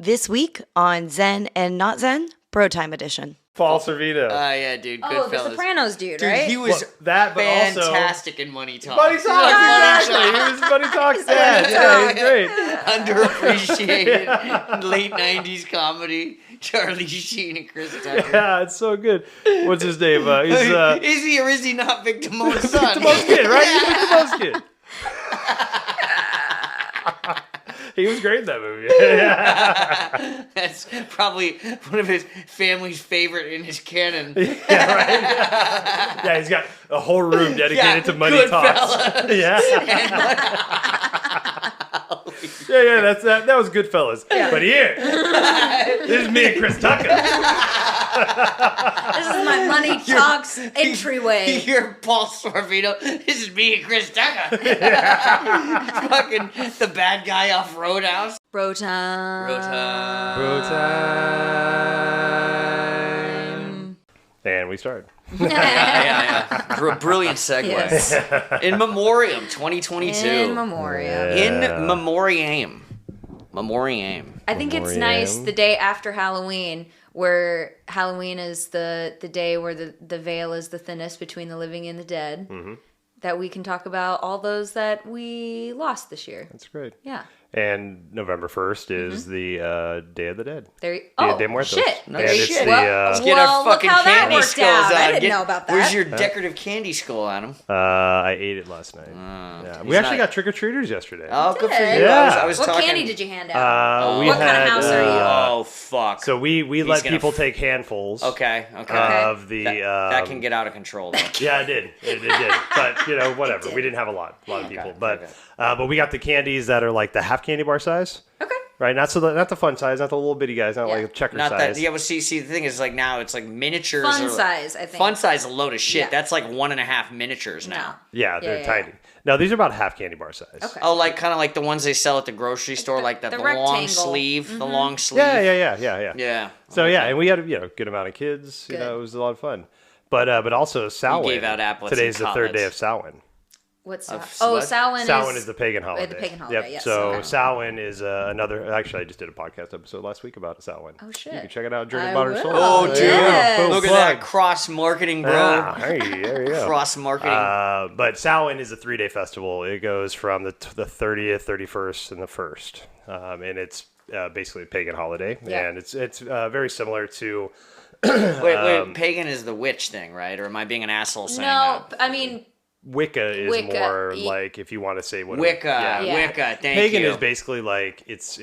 This week on Zen and Not Zen, BroTime edition. Paul Sorvino. Yeah, dude. Good Oh, fellas. the Sopranos dude, Dude, right? he was that, but also fantastic in Money Talk. Money Talk, exactly. He was Money Talk's dad. Yeah, he's great. Underappreciated late 90s comedy. Charlie Sheen and Chris Tucker. Yeah, it's so good. What's his name? He's Is he or is he not Victor Mo's son? Victor Mo's kid, right? He's Victor Mo's kid. He was great in that movie. That's probably one of his family's favorite in his canon. Yeah, right? Yeah, he's got a whole room dedicated to Money Talks. Yeah. Yeah, that's that. That was Goodfellas. Yeah. But here, this is me and Chris Tucker. This is my Money Talks entryway. You're Paul Sorvino. This is me and Chris Tucker. Fucking the bad guy off Roadhouse. BroTime. And we start. Yeah. Brilliant segue. Yes. In Memoriam 2022. In Memoriam. In Memoriam. I think it's nice the day after Halloween, where Halloween is the day where the veil is the thinnest between the living and the dead, that we can talk about all those that we lost this year. That's great. Yeah. And November 1st is the Day of the Dead. There. Dia de Muertos. Shit! No There you shit. go. Let's get our fucking look how that candy worked skulls out. out. I didn't know about that. Where's your decorative candy skull, Adam? I ate it last night. Yeah. We actually got trick-or-treaters yesterday. Oh, good for you. Yeah. I was What talking... candy did you hand out? We what kind of had, house are you? Oh, fuck. So we let gonna people take handfuls. Okay. Of the that can get out of control, though. Yeah, it did. It did. But whatever. We didn't have a lot of people. But we got the candies that are like the half candy bar size. Okay. Right, not the fun size, not the little bitty guys, not like a checker Not size. that. Yeah, well, see, the thing is, like now it's like miniatures. Fun size, I think. Fun size, a load of shit. Yeah. That's like 1.5 miniatures now. Yeah, they're tiny. No, these are about half candy bar size. Okay. Oh, like kind of like the ones they sell at the grocery store, like the long rectangle. sleeve, the long sleeve. Yeah. Yeah. So and we had a good amount of kids. Good. It was a lot of fun. But also Samhain. gave out applets Today's and the third day of cutlets. Samhain. What's Of that? Oh, what? Samhain is the pagan holiday. The pagan holiday, Yep. yes. So Okay. Samhain is another. Actually, I just did a podcast episode last week about Samhain. Oh, shit. You can check it out. Journey I of Modern will. Soul. Oh, dude. Yes. Look at that cross marketing, bro. Hey, there you go. Cross marketing. But Samhain is a 3-day festival. It goes from the 30th, 31st, and the 1st, and it's basically a pagan holiday, and it's very similar to. Wait. Pagan is the witch thing, right? Or am I being an asshole saying No, that? I mean, Wicca is Wicca, more like if you want to say what Wicca. Yeah. Wicca. Thank pagan you. is basically like it's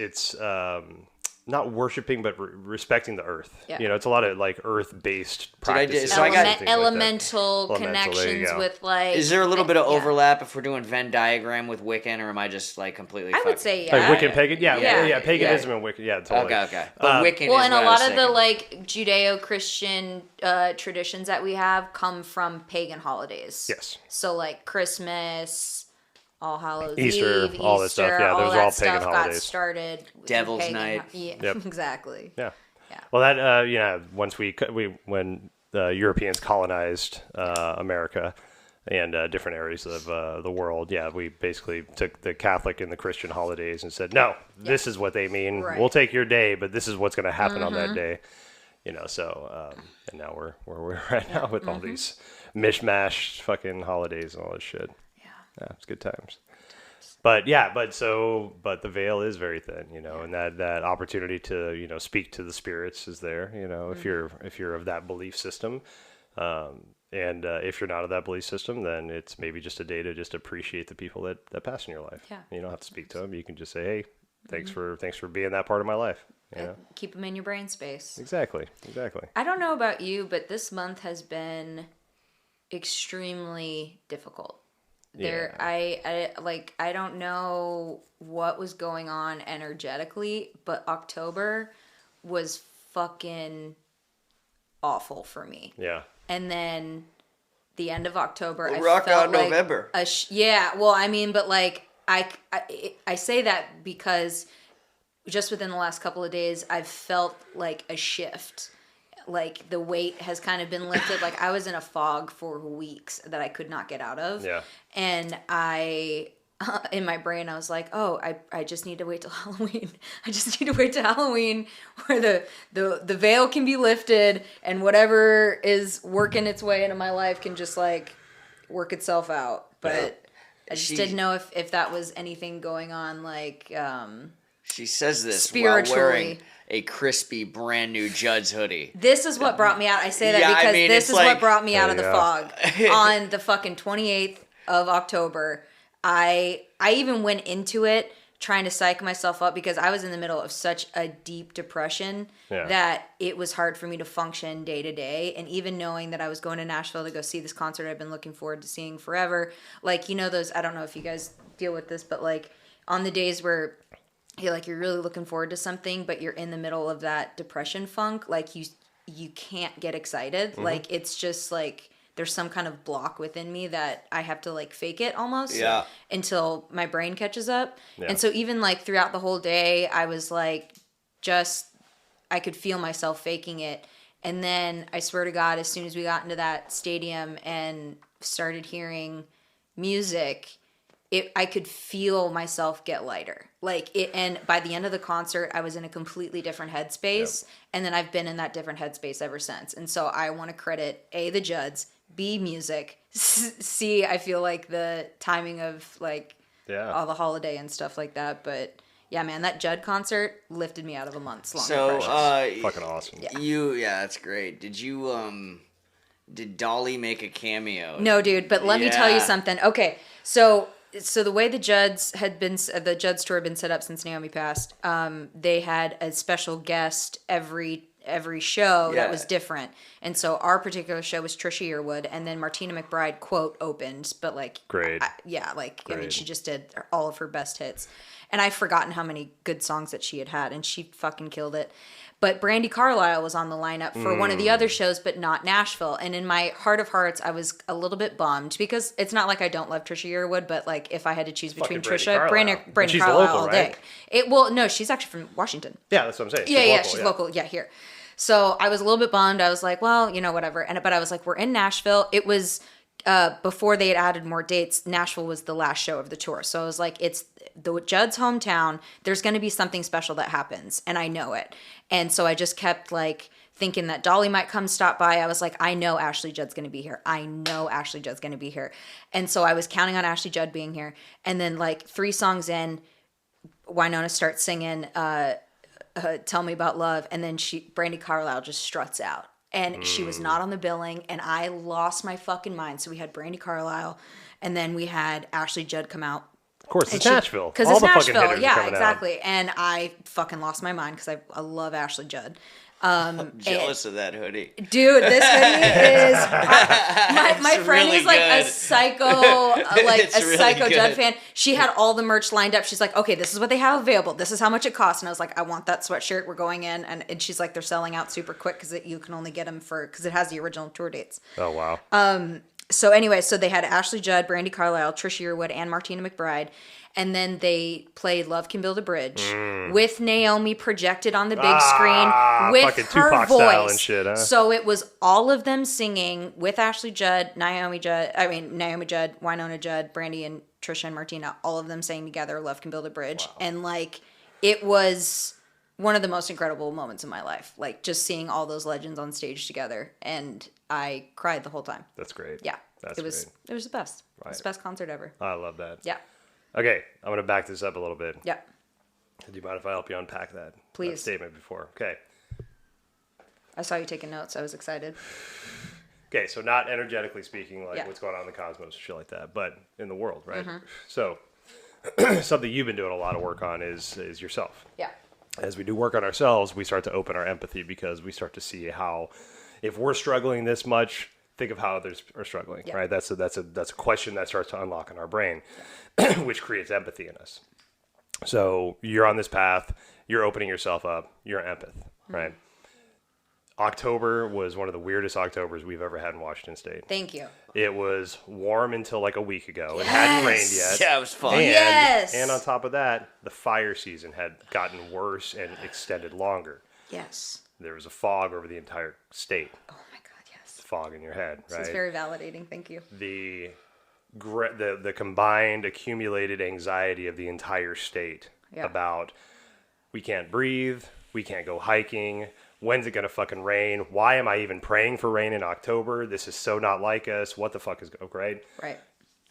not worshiping but respecting the earth. Yeah. It's a lot of like earth-based Did I practices. so I got- and things like that. elemental There you connections go. with like. Is there a little bit of yeah. overlap if we're doing Venn diagram with Wiccan, or am I just like completely? I would fucking- say Like yeah. Wiccan, pagan, yeah, paganism and Wicca, yeah, totally. Okay. But Wiccan Well, is and what a I was lot of the thinking. like Judeo-Christian traditions that we have come from pagan holidays. Yes. So like Christmas, All Hallows Easter, Eve, all that stuff. Easter, Yeah, those are all that pagan stuff holidays. got started. with Devil's pagan Night. Yeah, Yep. exactly. Yeah. Yeah. Well, that once when the Europeans colonized America and different areas of the world, we basically took the Catholic and the Christian holidays and said, no, this is what they mean. Right. We'll take your day, but this is what's going to happen on that day. So and now we're where we're right now with all these mishmash fucking holidays and all this shit. Yeah, it's good times. But the veil is very thin, and that opportunity to, speak to the spirits is there, if you're of that belief system. And if you're not of that belief system, then it's maybe just a day to just appreciate the people that pass in your life. Yeah. You don't have to speak to them. You can just say, hey, thanks for being that part of my life. Keep them in your brain space. Exactly. I don't know about you, but this month has been extremely difficult. I don't know what was going on energetically, but October was fucking awful for me. Yeah. And then the end of October, I rock felt on like November. but like I say that because just within the last couple of days, I've felt like a shift. Like the weight has kind of been lifted. Like I was in a fog for weeks that I could not get out of. Yeah. And I in my brain, I was like, oh, I just need to wait till Halloween. I just need to wait till Halloween where the veil can be lifted and whatever is working its way into my life can just like work itself out. But I just didn't know if that was anything going on like she says this spiritually. while wearing a crispy brand new Judds hoodie. This is what brought me out. I say that because this is what brought me out of the fog. On the fucking 28th of October, I even went into it trying to psych myself up because I was in the middle of such a deep depression that it was hard for me to function day to day. And even knowing that I was going to Nashville to go see this concert I've been looking forward to seeing forever. Like, you know, those, I don't know if you guys deal with this, but like on the days where you're really looking forward to something, but you're in the middle of that depression funk, like you can't get excited. Mm-hmm. Like it's just like there's some kind of block within me that I have to like fake it almost until my brain catches up. Yeah. And so even like throughout the whole day, I was like I could feel myself faking it. And then I swear to God, as soon as we got into that stadium and started hearing music, I could feel myself get lighter. And by the end of the concert, I was in a completely different headspace. Yep. And then I've been in that different headspace ever since. And so I want to credit A, the Judds, B, music, C, I feel like the timing of all the holiday and stuff like that. But yeah, man, that Judd concert lifted me out of a month's long depression. Fucking awesome. Yeah. That's great. Did Dolly make a cameo? No, dude, but let me tell you something. Okay, so the way the Judds tour had been set up since Naomi passed, they had a special guest every show that was different. And so our particular show was Trisha Yearwood, and then Martina McBride, quote, opened, but like... Great. I mean, she just did all of her best hits. And I've forgotten how many good songs that she had, and she fucking killed it. But Brandi Carlile was on the lineup for one of the other shows, but not Nashville. And in my heart of hearts, I was a little bit bummed because it's not like I don't love Trisha Yearwood, but like if I had to choose between Trisha, Brandi Carlile local, all day. Right? No, she's actually from Washington. Yeah, that's what I'm saying. She's local. Yeah, here. So I was a little bit bummed. I was like, well, you know, whatever. But I was like, we're in Nashville. It was before they had added more dates. Nashville was the last show of the tour. So I was like, it's the Judds' hometown. There's going to be something special that happens, and I know it. And so I just kept like thinking that Dolly might come stop by. I was like, I know Ashley Judd's going to be here. And so I was counting on Ashley Judd being here. And then like 3 songs in, Wynonna starts singing Tell Me About Love. And then Brandi Carlile just struts out. And she was not on the billing. And I lost my fucking mind. So we had Brandi Carlile. And then we had Ashley Judd come out. Of course, it's Nashville. Because it's Nashville. Yeah, exactly. And I fucking lost my mind because I love Ashley Judd. I'm jealous of that hoodie. Dude, this hoodie is... my friend really is like good. a psycho Judd fan. She had all the merch lined up. She's like, okay, this is what they have available. This is how much it costs. And I was like, I want that sweatshirt. We're going in. And she's like, they're selling out super quick because you can only get them because it has the original tour dates. Oh, wow. So anyway, they had Ashley Judd, Brandi Carlile, Trisha Yearwood, and Martina McBride. And then they played Love Can Build a Bridge with Naomi projected on the big screen with her Tupac voice. Style and shit, huh? So it was all of them singing with Ashley Judd, Naomi Judd, Wynonna Judd, Brandi and Trisha and Martina, all of them sang together Love Can Build a Bridge. Wow. And like it was one of the most incredible moments of my life. Like just seeing all those legends on stage together, and I cried the whole time. That's great. Yeah. It was the best. Right. It was the best concert ever. I love that. Yeah. Okay, I'm going to back this up a little bit. Yeah. Do you mind if I help you unpack that? Please. That statement before. Okay. I saw you taking notes. I was excited. Okay, so not energetically speaking, like what's going on in the cosmos, shit like that, but in the world, right? Mm-hmm. So something you've been doing a lot of work on is yourself. Yeah. As we do work on ourselves, we start to open our empathy because we start to see how, if we're struggling this much, think of how others are struggling, right? That's a question that starts to unlock in our brain, which creates empathy in us. So you're on this path, you're opening yourself up, you're an empath, right? October was one of the weirdest Octobers we've ever had in Washington State. Thank you. It was warm until like a week ago. It hadn't rained yet. Yeah, it was fun. And on top of that, the fire season had gotten worse and extended longer. Yes. There was a fog over the entire state. Oh my God, yes. Fog in your head, right? This is very validating. Thank you. The the combined accumulated anxiety of the entire state about we can't breathe, we can't go hiking, when's it gonna fucking rain, why am I even praying for rain in October, this is so not like us, what the fuck is right?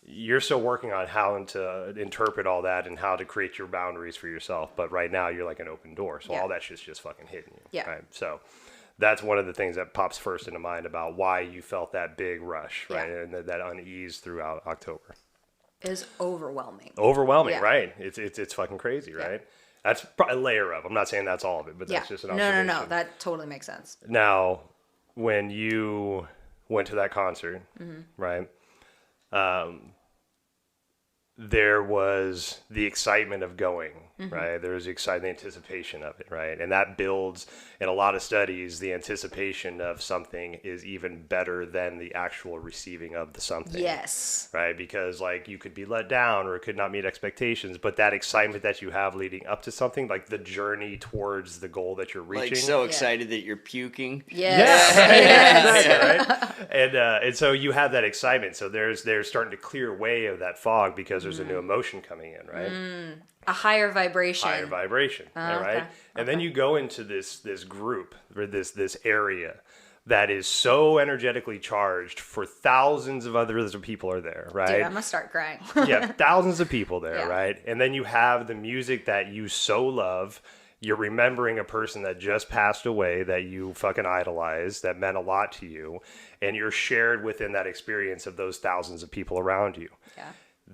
You're still working on how to interpret all that and how to create your boundaries for yourself, but right now you're like an open door, so all that shit's just fucking hitting you, right? So that's one of the things that pops first into mind about why you felt that big rush, right? And that unease throughout October. Is overwhelming. Right? It's fucking crazy, right? That's a layer of. I'm not saying that's all of it, but that's just an observation. No. That totally makes sense. Now, when you went to that concert, right? There was the excitement of going, right? There was the excitement, the anticipation of it, right? And that builds, in a lot of studies, the anticipation of something is even better than the actual receiving of the something. Yes. Right? Because, like, you could be let down or it could not meet expectations, but that excitement that you have leading up to something, like the journey towards the goal that you're reaching. Like, so excited that you're puking. Exactly, right? And so you have that excitement. So there's starting to clear away of that fog because there's a new emotion coming in, right? A higher vibration. Right? And then you go into this group, or this area that is so energetically charged for thousands of other people are there, right? Dude, I'm gonna start crying. Thousands of people there, right? And then you have the music that you so love. You're remembering a person that just passed away that you fucking idolized, that meant a lot to you, and you're shared within that experience of those thousands of people around you.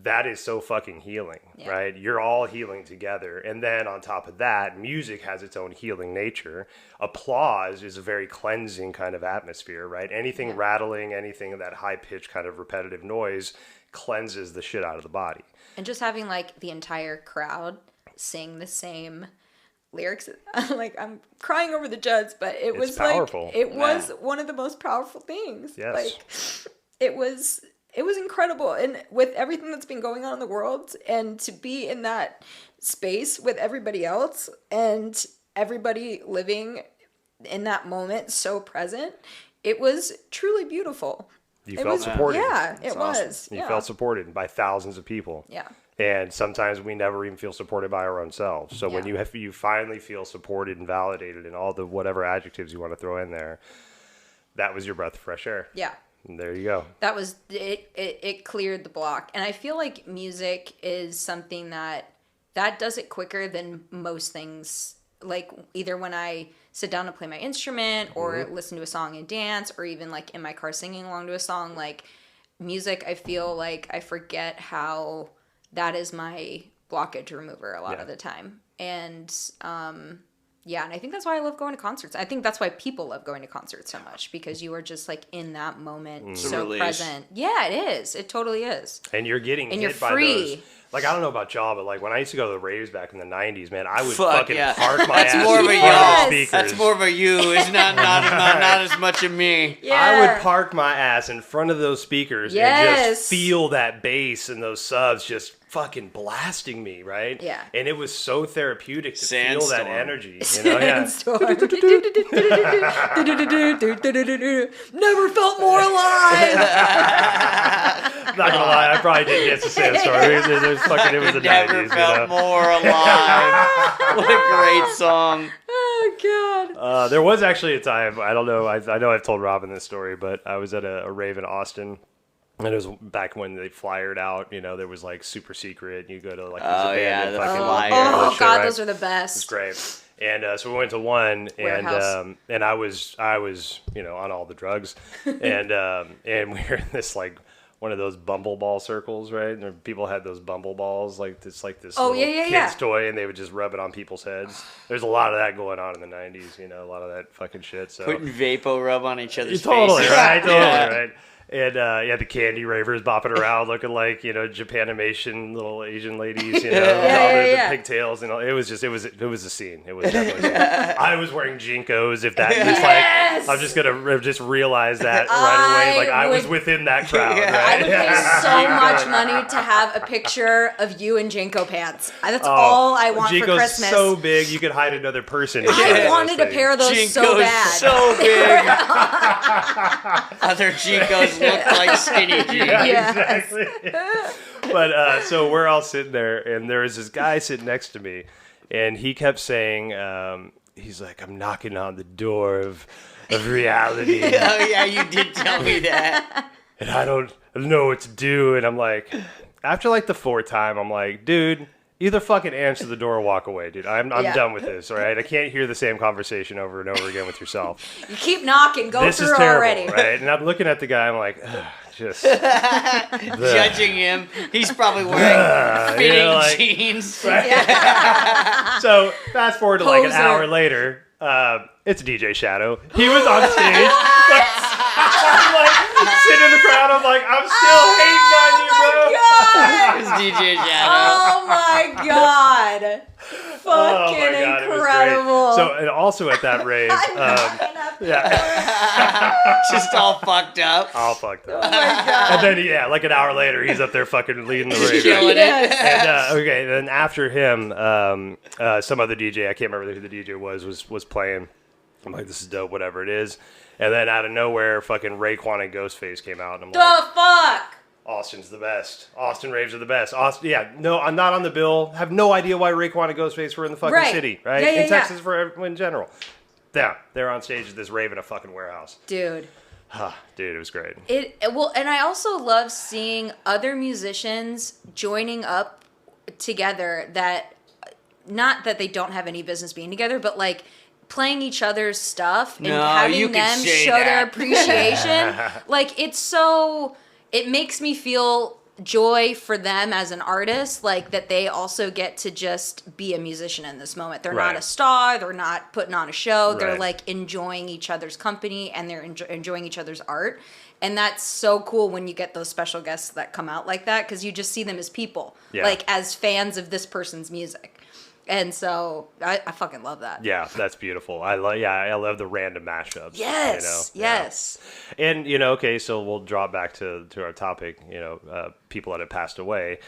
That is so fucking healing, right? You're all healing together. And then on top of that, music has its own healing nature. Applause is a very cleansing kind of atmosphere, right? Anything rattling, anything of that high-pitched kind of repetitive noise cleanses the shit out of the body. And just having, like, the entire crowd sing the same lyrics, like, I'm crying over the Judds, but it was powerful. Like, it was one of the most powerful things. Yes. Like, it was incredible. And with everything that's been going on in the world, and to be in that space with everybody else and everybody living in that moment so present, it was truly beautiful. You felt supported. Yeah, it was. You felt supported by thousands of people. Yeah. And sometimes we never even feel supported by our own selves. So when you finally feel supported and validated and all the whatever adjectives you want to throw in there, that was your breath of fresh air. Yeah. And there you go. That was it. It cleared the block. And I feel like music is something that does it quicker than most things. Like, either when I sit down to play my instrument or listen to a song and dance, or even like in my car singing along to a song, like music, I feel like I forget how that is my blockage remover a lot of the time. And and I think that's why I love going to concerts. I think that's why people love going to concerts so much, because you are just like in that moment, so present. Yeah, it is. It totally is. And you're getting and hit you're by free. those. Like, I don't know about y'all, but like when I used to go to the raves back in the 90s, man, I would fucking park my That's ass more in of a front of the y'all. speakers. That's more of a you. It's not as much of me. Yeah. I would park my ass in front of those speakers and just feel that bass and those subs just fucking blasting me, right? Yeah. And it was so therapeutic to feel Sandstorm. that energy. You know, Never felt more alive. I'm not gonna lie, I probably did get to Sandstorm. It was the Never 90s. felt more alive. What a great song. Oh, God. There was actually a time, I don't know, I know I've told Robin this story, but I was at a rave in Austin. And it was back when they flyered out, you know, there was like super secret. You go to like these abandoned fucking flyers. Oh, shit, God, right? those are the best. It's great. And so we went to one, and I was you know, on all the drugs, and we were in this like one of those bumble ball circles, right? And people had those bumble balls, like this little kid's toy, and they would just rub it on people's heads. There's a lot of that going on in the 90s, you know, a lot of that fucking shit. So Putting Vapo rub on each other's totally faces. right, right. And the candy ravers bopping around, looking like, you know, Japanimation little Asian ladies, you know, the pigtails and all. It was a scene. It was definitely a scene. I was wearing Jinkos. If that just like, I'm just gonna just realize that right away. Like I was within that crowd. Right? I would pay so much money to have a picture of you in Jinko pants. That's all I want Jinkos for Christmas. So big you could hide another person. I wanted a pair of those so bad. So big. Other Jinkos look like skinny jeans. Yeah, exactly. But so we're all sitting there, and there was this guy sitting next to me, and he kept saying, he's like, I'm knocking on the door of reality. Oh yeah, you did tell me that. And I don't know what to do. And I'm like, after like the fourth time, I'm like, dude, either fucking answer the door or walk away, dude. I'm done with this, all right? I can't hear the same conversation over and over again with yourself. You keep knocking. Go This through is terrible, already. right? And I'm looking at the guy, I'm like, just... Judging him, he's probably wearing fitting jeans. Right? So fast forward to like an hour later, it's DJ Shadow. He was on stage. I'm like sitting in the crowd. I'm like, I'm still hating on you, bro. It's DJ Shadow. Oh my god. Oh my Fucking God, it was incredible. great. So, and also at that rave, Just all fucked up. all fucked up. Oh my god. And then, like an hour later, he's up there fucking leading the rave. Killing it. Yes. And okay, then after him, some other DJ, I can't remember who the DJ was playing. I'm like, this is dope, whatever it is. And then out of nowhere, fucking Raekwon and Ghostface came out, and I'm like, The fuck? Austin's the best. Austin raves are the best. Austin, no, I'm not on the bill. Have no idea why Raekwon and Ghostface were in the fucking city, right? Yeah, in Texas for everyone in general. Yeah, they're on stage at this rave in a fucking warehouse. Dude. Dude, it was great. Well, and I also love seeing other musicians joining up together that, not that they don't have any business being together, but like playing each other's stuff and having them show their appreciation. Like, it makes me feel joy for them as an artist, like that they also get to just be a musician in this moment. They're not a star, they're not putting on a show, they're like enjoying each other's company and they're enjoying each other's art. And that's so cool when you get those special guests that come out like that, because you just see them as people, like as fans of this person's music. And so I fucking love that. Yeah, that's beautiful. I love the random mashups. Yes, yes. Yeah. And okay, so we'll drop back to our topic. People that have passed away,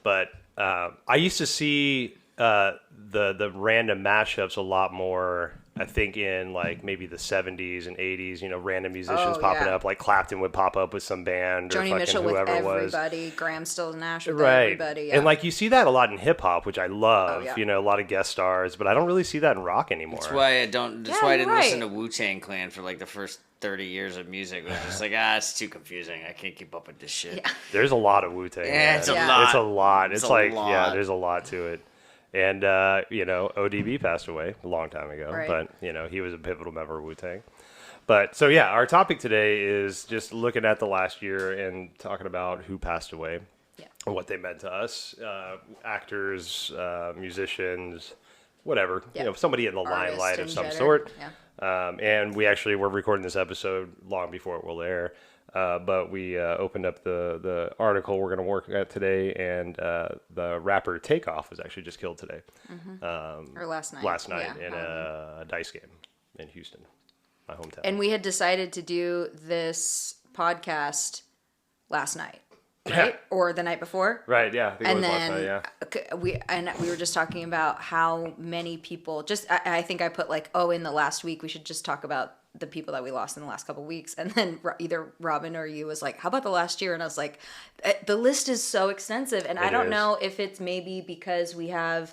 but I used to see the random mashups a lot more. I think in like maybe the 70s and 80s, random musicians popping up. Like Clapton would pop up with some band, Joni or Mitchell fucking with whoever everybody. was. Graham Stills Nash with Right. everybody. Yeah. And like you see that a lot in hip hop, which I love. Oh, yeah. A lot of guest stars, but I don't really see that in rock anymore. That's why I don't. That's why I didn't right. listen to Wu-Tang Clan for like the first 30 years of music. It was just like, it's too confusing. I can't keep up with this shit. Yeah. There's a lot of Wu-Tang. Yeah, it's a Yeah. lot. It's a lot. It's a like, lot. there's a lot to it. And, ODB passed away a long time ago. Right. But, he was a pivotal member of Wu-Tang. But, so yeah, our topic today is just looking at the last year and talking about who passed away. Yeah. And what they meant to us. Actors, musicians, whatever. Yeah. Somebody in the Artist limelight in of some general. sort. Yeah. And we actually were recording this episode long before it will air. But we opened up the article we're going to work at today, and the rapper Takeoff was actually just killed today. Or last night. Last night Yeah. in a dice game in Houston, my hometown. And we had decided to do this podcast last night, right? Yeah. Or the night before. Right, yeah. I think it And was then last night, we were just talking about how many people. I think I put in the last week we should just talk about the people that we lost in the last couple of weeks. And then either Robin or you was like, how about the last year? And I was like, the list is so extensive. And I don't know if it's maybe because we have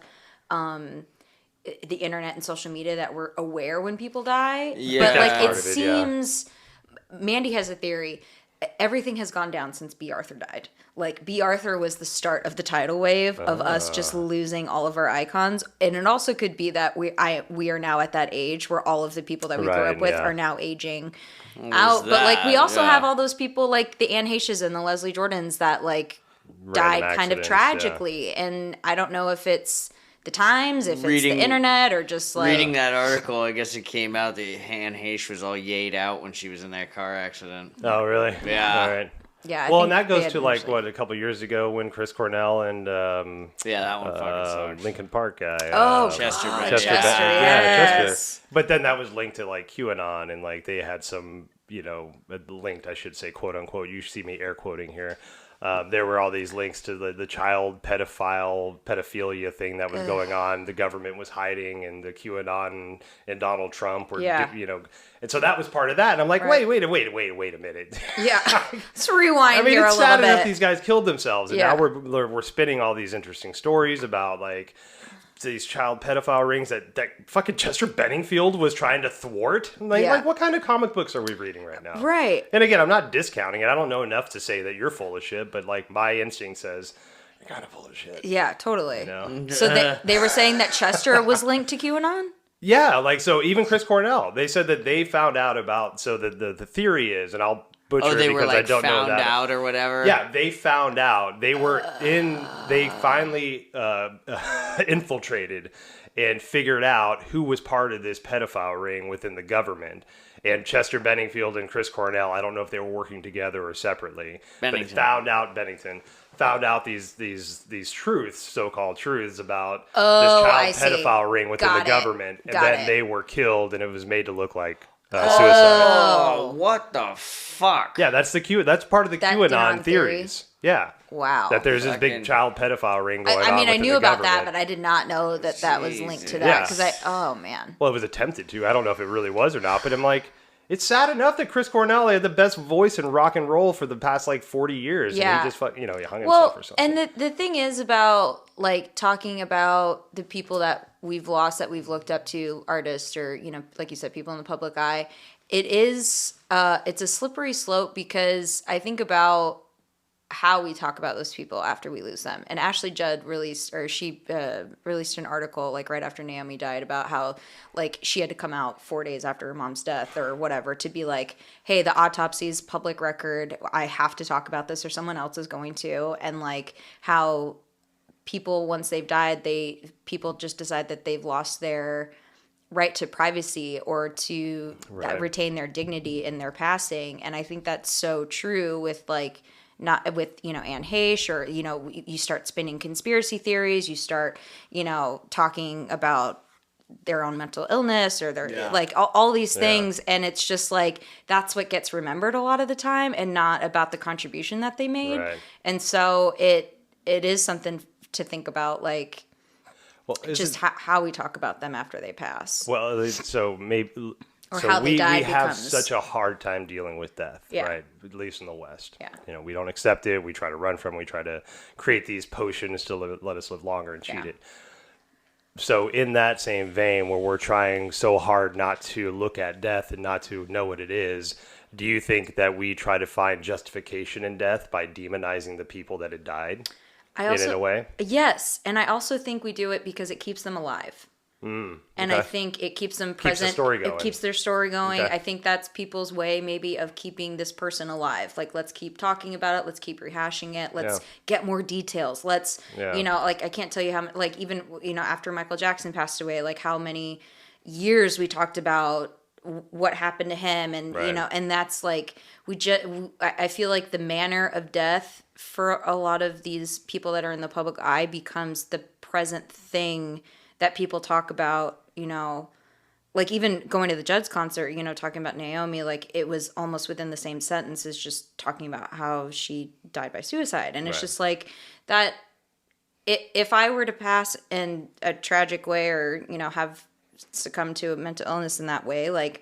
the internet and social media that we're aware when people die. Yeah. But That's it part of it, seems, Mandy has a theory. Everything has gone down since B. Arthur died. Like, B. Arthur was the start of the tidal wave of us just losing all of our icons. And it also could be that we are now at that age where all of the people that we grew Right, up with yeah. are now aging out. But, we also have all those people like the Anne Heches and the Leslie Jordans that, died kind of accidents, tragically. yeah. And I don't know if it's the times, if it's Reading- the internet, or just Reading that article, I guess it came out that Anne Heche was all yayed out when she was in that car accident. Oh, really? Yeah. All right. Yeah. I Well, think and that they goes had to initially- a couple years ago when Chris Cornell and Yeah, that one fucking sucks. Lincoln Park guy. Oh, Chester God, Bennington. Chester, Yeah, yes. Chester. But then that was linked to QAnon, and they had some, linked, I should say, quote unquote. You see me air quoting here. There were all these links to the child pedophilia thing that was going on. The government was hiding, and the QAnon and Donald Trump were, and so that was part of that. And I'm like, wait a minute. Yeah. Let's rewind here a it's little sad enough bit. these guys killed themselves, and now we're spinning all these interesting stories about like these child pedophile rings that fucking Chester Benningfield was trying to thwart. Like what kind of comic books are we reading right now? Right. And again, I'm not discounting it. I don't know enough to say that you're full of shit, but like my instinct says you're kind of full of shit. Yeah, totally. You know? So they were saying that Chester was linked to QAnon? Yeah, like so even Chris Cornell, they said that they found out about, so the theory is, and I'll butcher it because I don't know that. Found out or whatever. Yeah, they found out. They finally infiltrated and figured out who was part of this pedophile ring within the government. And Chester Benningfield and Chris Cornell, I don't know if they were working together or separately, but they found out these truths, so-called truths about this child pedophile ring within the government, and then they were killed, and it was made to look like suicide. Oh, what the fuck? Yeah, that's part of the QAnon theories. Yeah. Wow. That there's this big child pedophile ring going on. I mean, I knew about government. that, but I did not know that was linked to that. Because oh man. Well, it was attempted to. I don't know if it really was or not, but I'm like, it's sad enough that Chris Cornell had the best voice in rock and roll for the past like 40 years. Yeah. And he just, he hung himself or something. And the thing is about like talking about the people that we've lost, that we've looked up to, artists or, like you said, people in the public eye, it's a slippery slope, because I think about how we talk about those people after we lose them. And Ashley Judd released an article like right after Naomi died about how like she had to come out 4 days after her mom's death or whatever to be like, hey, the autopsy's public record. I have to talk about this or someone else is going to. And like how people, once they've died, people just decide that they've lost their right to privacy or to retain their dignity in their passing. And I think that's so true with like, not with, Anne Heche, or, you start spinning conspiracy theories, you start, talking about their own mental illness or their, like all these things. And it's just like, that's what gets remembered a lot of the time and not about the contribution that they made. Right. And so it is something to think about, like, just how we talk about them after they pass. Well, so maybe... Or so how they die we have becomes... such a hard time dealing with death, right? At least in the West. Yeah. We don't accept it. We try to run from it. We try to create these potions to let us live longer and cheat it. So in that same vein, where we're trying so hard not to look at death and not to know what it is, do you think that we try to find justification in death by demonizing the people that had died in a way? Yes. And I also think we do it because it keeps them alive. And I think it keeps them present. Keeps the story going. It keeps their story going. Okay. I think that's people's way maybe of keeping this person alive. Like, let's keep talking about it. Let's keep rehashing it. Let's get more details. Let's, like, I can't tell you how, like, even, after Michael Jackson passed away, like how many years we talked about what happened to him. And, and that's like, I feel like the manner of death for a lot of these people that are in the public eye becomes the present thing that people talk about, like even going to the Judds concert, talking about Naomi, like it was almost within the same sentence as just talking about how she died by suicide. And it's just like that, if I were to pass in a tragic way or, have succumbed to a mental illness in that way, like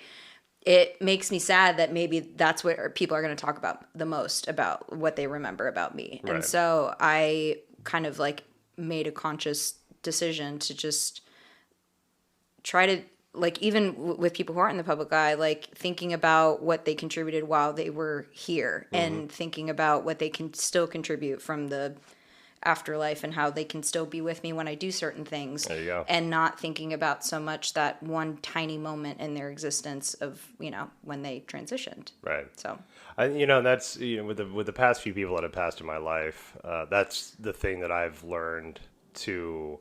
it makes me sad that maybe that's what people are going to talk about the most, about what they remember about me. Right. And so I kind of like made a conscious decision to just try to, like, even with people who aren't in the public eye, like thinking about what they contributed while they were here and thinking about what they can still contribute from the afterlife and how they can still be with me when I do certain things. There you go. And not thinking about so much that one tiny moment in their existence of, when they transitioned. Right. So, that's, with the past few people that have passed in my life, that's the thing that I've learned to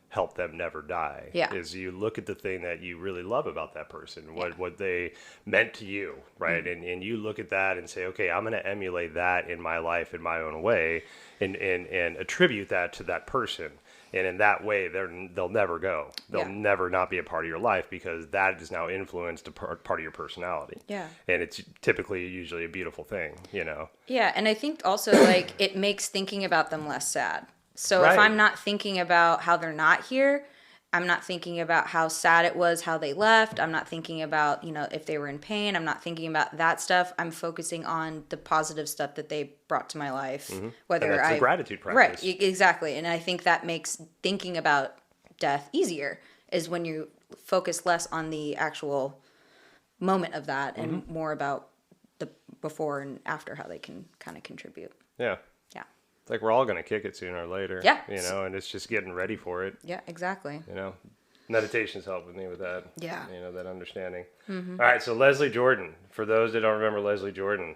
help them never die. Is you look at the thing that you really love about that person, what they meant to you, right? And you look at that and say, okay, I'm going to emulate that in my life in my own way and attribute that to that person. And in that way, they'll never go. They'll never not be a part of your life because that is now influenced a part of your personality. Yeah. And it's typically usually a beautiful thing, Yeah, and I think also like it makes thinking about them less sad. So if I'm not thinking about how they're not here, I'm not thinking about how sad it was, how they left. I'm not thinking about, if they were in pain. I'm not thinking about that stuff. I'm focusing on the positive stuff that they brought to my life. Mm-hmm. Whether and that's a gratitude practice. Right, exactly. And I think that makes thinking about death easier, is when you focus less on the actual moment of that and more about the before and after, how they can kind of contribute. Yeah. Yeah. It's like we're all going to kick it sooner or later. Yeah. And it's just getting ready for it. Yeah, exactly. Meditation's helped with me with that. Yeah. That understanding. All right, so Leslie Jordan. For those that don't remember Leslie Jordan,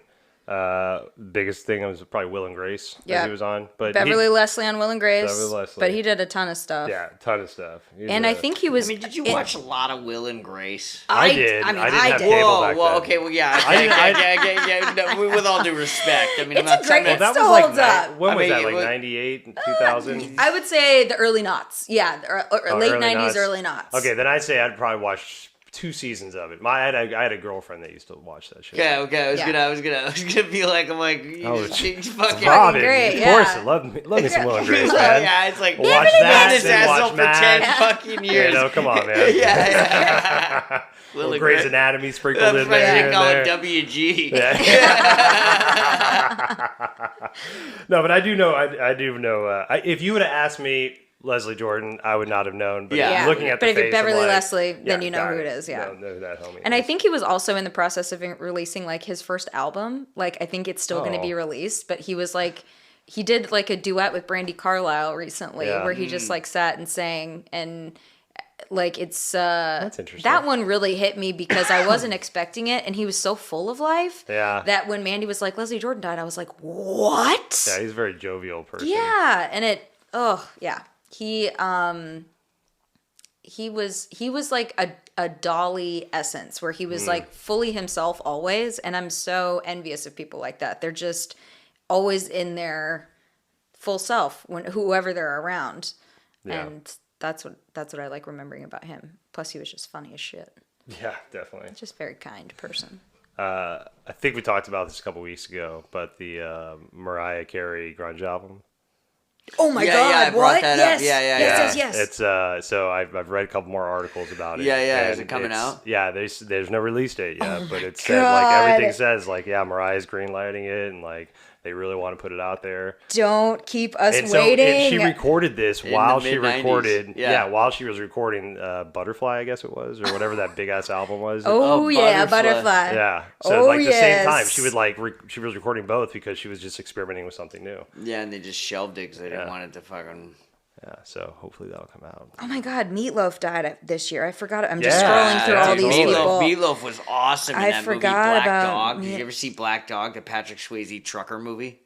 biggest thing was probably Will and Grace that he was on. But Beverly Leslie on Will and Grace. Beverly Leslie. But he did a ton of stuff. Yeah, a ton of stuff. I think he was... did you watch a lot of Will and Grace? I did. I mean, I didn't have did. cable back then. Okay, well, yeah. No, with all due respect. I mean, I'm not great- trying to... That still was holds up. When was that? it Like was- 98 and 2000? I would say the early noughts. Yeah, late early 90s, noughts. early noughts. Okay, then I'd say I'd probably watch 2 seasons of it. I had a girlfriend that used to watch that shit. Okay. I was gonna be like, it's fucking Robin. great, Of course, yeah. I love me some Will and Grace, man. Yeah, it's like Watch that, his then ass watch up for Mash. 10 fucking years. Come on, man. Yeah. Little and Grey's Grace. Anatomy sprinkled in there. They and call there. it WG. No, but I do know. If you would have asked me Leslie Jordan, I would not have known. But looking at the But if face, it's Beverly I'm like, Leslie, then you know got who it is. Yeah. Know that homie. And I think he was also in the process of releasing like his first album. Like I think it's still going to be released, but he was like, he did like a duet with Brandi Carlile recently, where he just like sat and sang, and like it's That's interesting. that one really hit me because I wasn't expecting it, and he was so full of life. Yeah. That when Mandy was like, Leslie Jordan died, I was like, what? Yeah, he's a very jovial person. Yeah, and he was like a Dolly essence, where he was like fully himself always, and I'm so envious of people like that. They're just always in their full self when whoever they're around. Yeah. And that's what I like remembering about him. Plus he was just funny as shit. Yeah, definitely. Just a very kind person. I think we talked about this a couple weeks ago, but the Mariah Carey grunge album. Oh my Yeah, God! I brought What? that Yes. up. Yeah. Yes. It's so I've read a couple more articles about it. Yeah. Is and it coming out? Yeah, there's no release date yet, but it said God. like everything says like Mariah's greenlighting it, and like they really want to put it out there. Don't keep us And waiting. so she recorded this In while the she mid-90s. recorded. Yeah. While she was recording Butterfly, I guess it was, or whatever that big ass album was. Oh yeah, Butterfly. Butterfly. Yeah. So Oh, like the same yes. time, she would like she was recording both because she was just experimenting with something new. Yeah, and they just shelved it because they didn't want it to fucking... Yeah. So hopefully that'll come out. Oh my God, Meatloaf died this year. I forgot it. I'm just Yeah, scrolling through all these Meatloaf, people. Meatloaf was awesome in I that movie, forgot Black about Dog. Did you ever see Black Dog, the Patrick Swayze trucker movie?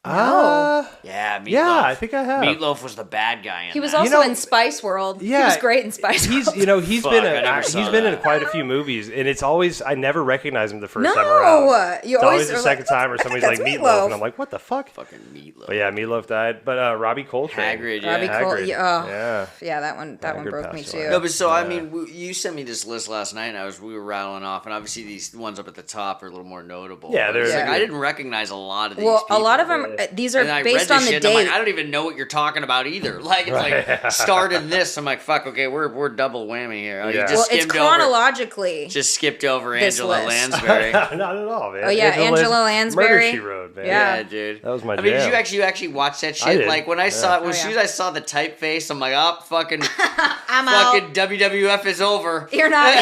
Yeah, Meatloaf. Yeah, I think I have. Meatloaf was the bad guy in He was that. also in Spice World. He yeah, was great in Spice World. He's Fuck, been I never he's saw been in that. quite a few movies, and it's always I never recognize him the first No, time around. you It's always always the are second like, time, or I think somebody's like that's Meatloaf, Meatloaf. and I'm like, what the fuck? Fucking Meatloaf. But yeah, Meatloaf died, but Robbie Coltrane. Hagrid, yeah. Robbie Cole. Hagrid. Yeah, that one Hagrid broke me passed too. away. No, but so I mean, you sent me this list last night, and we were rattling off, and obviously these ones up at the top are a little more notable. Yeah, But it's they're- like, I didn't recognize a lot of these. Well, a people. lot of them. These are And I based read on this the shit, and I'm date. like, I don't even know what you're talking about either. Like, it's like started this. I'm like, fuck. Okay, we're double whammy here. Oh, you Yeah. just Well, it's skimmed chronologically. Just skipped over This Angela list. Lansbury. Not at all, man. Oh, yeah, Angela Lansbury. Murder She Wrote, man. Yeah. Yeah, dude. That was my I mean, jam. did you actually watch that shit? I did. Like when I saw it, Oh, as soon yeah. as I saw the typeface, I'm like, oh, fucking I'm out. fucking WWF is over. You're not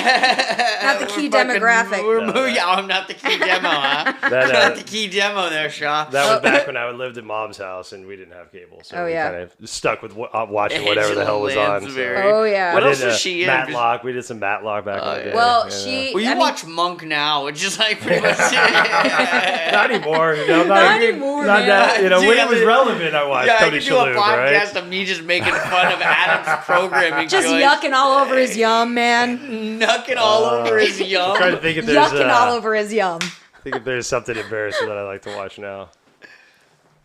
the key demographic. Yeah, I'm not the key demo, huh? That, Not the key demo there, Shaw. That was back when I lived at Mom's house and we didn't have cable, so Oh, we yeah. kind of stuck with watching whatever the hell was on. So. Lansbury. Oh, yeah. What I else did, was she in? Matlock. We did some Matlock back in the day. Well, Yeah. she. Well, you I mean, watch Monk now, which is like pretty much Not anymore. No, Not anymore, Not man. that, when it was Dude, relevant, I watched Yeah, I Tony could do a Shalhoub, podcast right? of me just making fun of Adam's programming just choice. yucking all over his yum, man. Knucking all over his I'm trying to yum. think if there's Yucking all over his yum. think if there's something embarrassing that I like to watch now.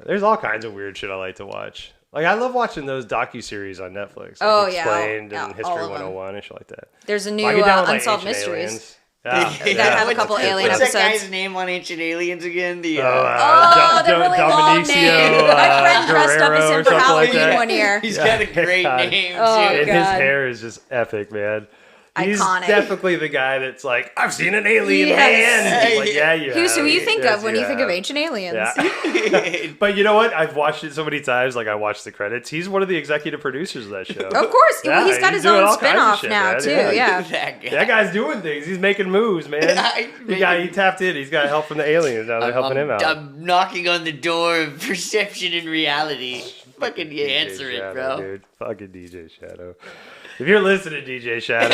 There's all kinds of weird shit I like to watch. Like, I love watching those docuseries on Netflix. Like Oh, yeah. Explained Yeah, and all History of them. 101 and shit like that. There's a new I get down with, like, Unsolved Ancient Mysteries. Aliens. Yeah. That have a couple alien What's episodes. that guy's name on Ancient Aliens again? The They're really long names. My friend dressed up as him for Halloween one year. He's got a great God. name too. Oh, And his God. hair is just epic, man. He's Iconic. definitely the guy that's like, I've seen an alien Yes. man. It's like, yeah, you Who's have. who you think Yes, of when you think of have. Ancient Aliens? Yeah. But you know what? I've watched it so many times. Like, I watched the credits. He's one of the executive producers of that show. Of course. Yeah, He's got he's his doing own all kinds of spin-off shit, now, man. too. Yeah. Yeah. That guy. That guy's doing things. He's making moves, man. He tapped in. He's got help from the aliens. Now they're helping him out. I'm knocking on the door of perception and reality. Fucking DJ answer it, Shadow, bro. Dude. Fucking DJ Shadow. If you're listening, DJ Shadow,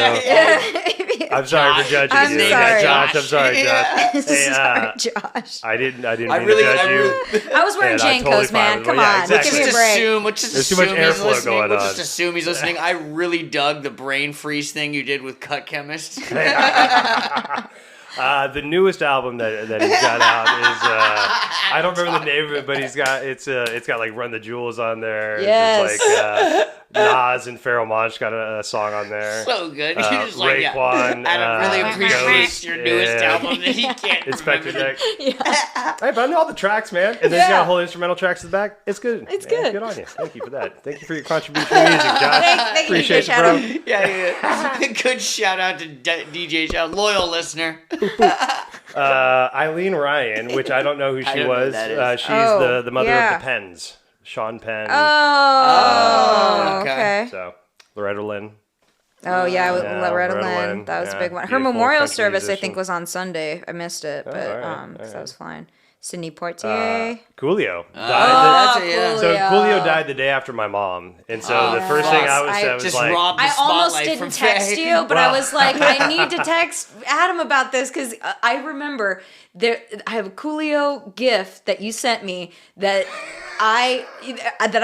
I'm sorry for judging I'm you. sorry. Josh. I'm sorry, Josh. Hey, Sorry, Josh. I didn't mean really- to judge I you. really- I was wearing And I'm Jankos, totally fine man. with it. Come Yeah, on. exactly. Give me a break. Let's just There's too much assume he's airflow listening. going We'll on. just assume he's listening. I really dug the brain freeze thing you did with Cut Chemist. The newest album that he's got out is I don't remember the name of it, but it's got like Run the Jewels on there. Yes. It's like Nas and Pharoah Monch got a song on there. So good. You're just like, yeah. Raekwon, I don't really appreciate Ghost, your newest yeah. album that he can't Inspector remember. Deck. Hey, but I know all the tracks, man. And then he's got a whole instrumental tracks in the back. It's good. It's man. good. Good on you. Thank you for that. Thank you for your contribution to music, Josh. Thank you, Appreciate DJ you, bro. Shadow. Yeah. Good shout out to DJ Shadow, loyal listener. Eileen Ryan, which I don't know who I she don't know who was. that is. She's Oh, the mother yeah. of the Penns. Sean Penn. Oh, okay. okay. So, Loretta Lynn. Oh, yeah, with Yeah, Loretta Loretta Lynn. Lynn. That was a Yeah, big one. Her beautiful memorial country service, I musician. think, was on Sunday. I missed it, but all right, because all that right. was fine. Sidney Poitier. Coolio. Oh, died that's it, yeah. so Coolio. Coolio died the day after my mom. And so the first thing I was said was Just like, robbed the I almost spotlight didn't from text Faye. you, but I Well- was like, I need to text Adam about this because I remember I have a Coolio GIF that you sent me that I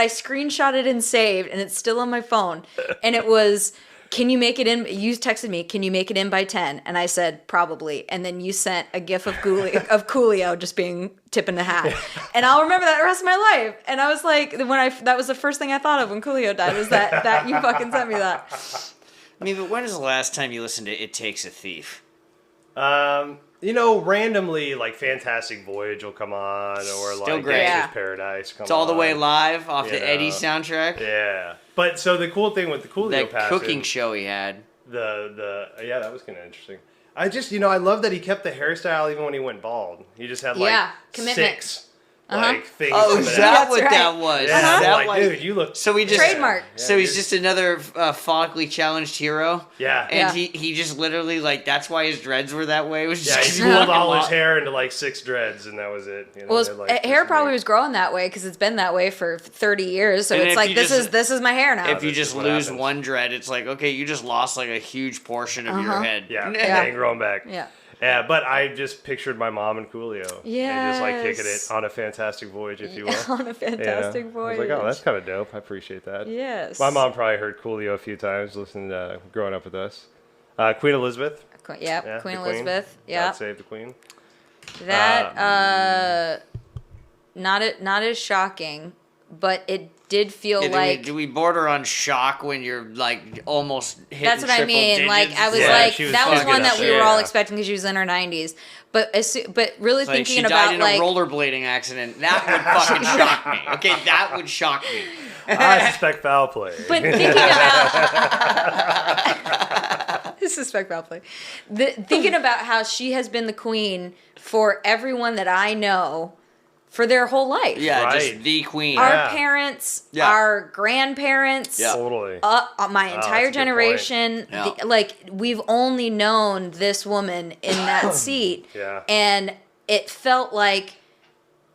screenshotted and saved, and it's still on my phone. And it was, can you make it in? You texted me, can you make it in by 10? And I said, probably. And then you sent a GIF of Coolio just being tipping the hat. And I'll remember that the rest of my life. And I was like, that was the first thing I thought of when Coolio died, was that you fucking sent me that. I mean, but when is the last time you listened to It Takes a Thief? randomly, like Fantastic Voyage will come on, or Still like great. Gangster's Yeah. Paradise come on. It's all the way live off You the know. Eddie soundtrack. Yeah. But so the cool thing with the Coolio That passing, cooking show he had. yeah, that was kind of interesting. I just, I love that he kept the hairstyle even when he went bald. He just had like Yeah, commitment. 6 like things. Oh, coming is out. that what right. that was? Yeah, Is I'm that like, why- dude, you look. So he just Trademark. So he's just another follically challenged hero. Yeah. And Yeah. he just literally that's why his dreads were that way. It was just Yeah, 'cause he he pulled fucking all his lost- hair into like 6 dreads, and that was it. Well, his they had, like, hair this probably big- was growing that way because it's been that way for 30 years. So And it's if like you this just- is my hair now. If you This just is what lose happens. one dread, it's like, okay, you just lost like a huge portion of your head. Yeah, Yeah. ain't growing back. Yeah. Yeah, but I just pictured my mom and Coolio. And just like kicking it Yes. on a fantastic voyage, if you will. On a fantastic I voyage. was like, oh, that's kind of dope. I appreciate that. Yes. My mom probably heard Coolio a few times, listening to growing up with us. Queen Elizabeth. Yep. Yeah, Queen the Elizabeth. God Yep. save the Queen. That not as shocking, but it did feel like do we border on shock when you're like almost hitting that's what I triple mean. digits? Like I was Yeah, like she was that was fucking one up that we there, were all yeah. expecting because she was in her 90s. But but really Like thinking she about died in like a rollerblading accident. That would fucking shock me. Okay, that would shock me. I suspect foul play. But thinking about suspect foul play. Thinking about how she has been the queen for everyone that I know for their whole life. Yeah, Right. just the queen. Our Yeah. parents, Yeah. our grandparents, Yeah. Totally. my that's a entire good generation, point. Yeah. like we've only known this woman in that seat. Yeah. And it felt like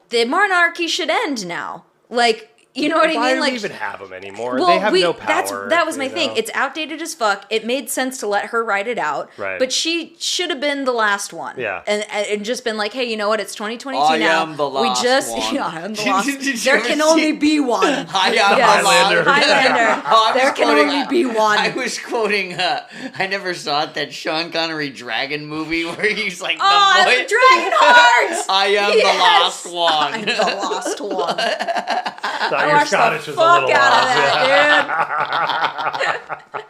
the monarchy should end now. Like, you know what I Why mean? do like we even have them anymore? well, they have no power. that was my you thing. know? It's outdated as fuck. It made sense to let her write it out. Right. But she should have been the last one. Yeah. And just been like, hey, you know what? It's 2022 I now. am the last one. Yeah, I am the last. Did you There ever can see- only be one. I am Highlander. the last- Highlander. Oh, I was There can quoting- only be one. I was quoting. I never saw it. That Sean Connery dragon movie where he's like Oh, the the voice. Dragon Heart! I am Yes! the last one. I'm the last one. Talking I your watched Scottish the was a fuck little out off. of that, dude.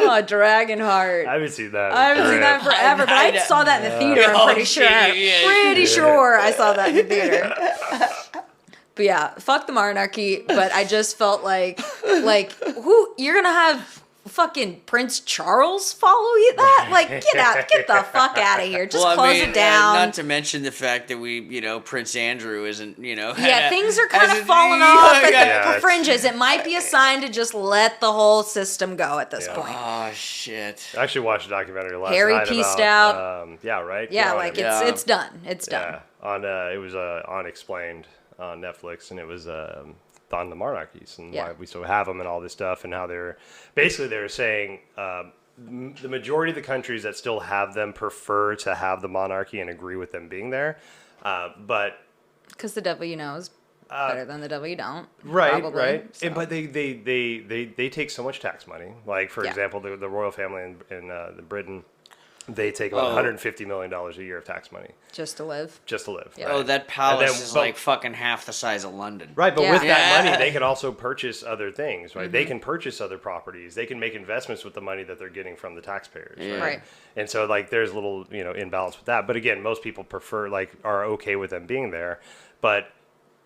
Oh, Dragonheart. I haven't seen that. I haven't seen that forever, but I saw that in the theater. I'm pretty sure. Pretty sure I saw that in the theater. But yeah, fuck the monarchy. But I just felt like who you're gonna have fucking Prince Charles follow you that? Like, get the fuck out of here. Just close it down. Not to mention the fact that Prince Andrew isn't, Yeah, things are kind of falling off at the fringes. It might be a sign to just let the whole system go at this point. Oh shit! I actually watched a documentary last Harry night pieced about, out. Yeah, right. Yeah, like it's done. It's done. Yeah, on it was Unexplained on Netflix, and it was on the monarchies and why we still have them and all this stuff, and how they're saying the majority of the countries that still have them prefer to have the monarchy and agree with them being there, but because the devil you know is better than the devil you don't. Right, probably, right. so. But they take so much tax money. Like, for example, the royal family in Britain, they take about $150 million a year of tax money. Just to live. Just to live. Yeah. Right? Oh, that palace is like fucking half the size of London. Right, but with that Yeah. money, they can also purchase other things, right? They can purchase other properties. They can make investments with the money that they're getting from the taxpayers, Right. And so, like, there's a little, imbalance with that. But again, most people are okay with them being there. But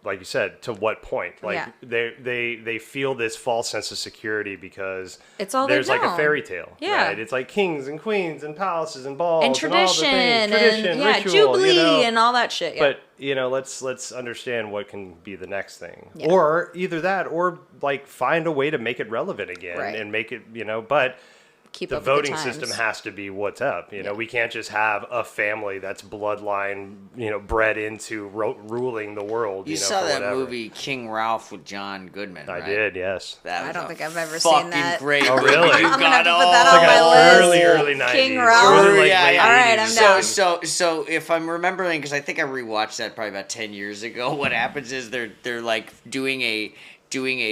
like you said, to what point? Like they feel this false sense of security because it's all there's they've like a known. fairy tale. Yeah. Right? It's like kings and queens and palaces and balls And tradition and all the things. Tradition, and ritual, jubilee and all that shit. Yeah. But let's understand what can be the next thing, Yeah. or either that, or like find a way to make it relevant again and make it, but. Keep The up with the voting times. system has to be what's up. We can't just have a family that's bloodline, bred into ruling the world. You for saw that whatever. movie King Ralph with John Goodman, right? I did, yes. That I was don't a think I've ever fucking seen that. Great Oh, movie. really? You I'm gonna have to got put that all- on my list. Early 90s. King Ralph? Early, like, Yeah, late yeah. All right, I'm 80s. down. So if I'm remembering, because I think I rewatched that probably about 10 years ago, what happens is they're like doing a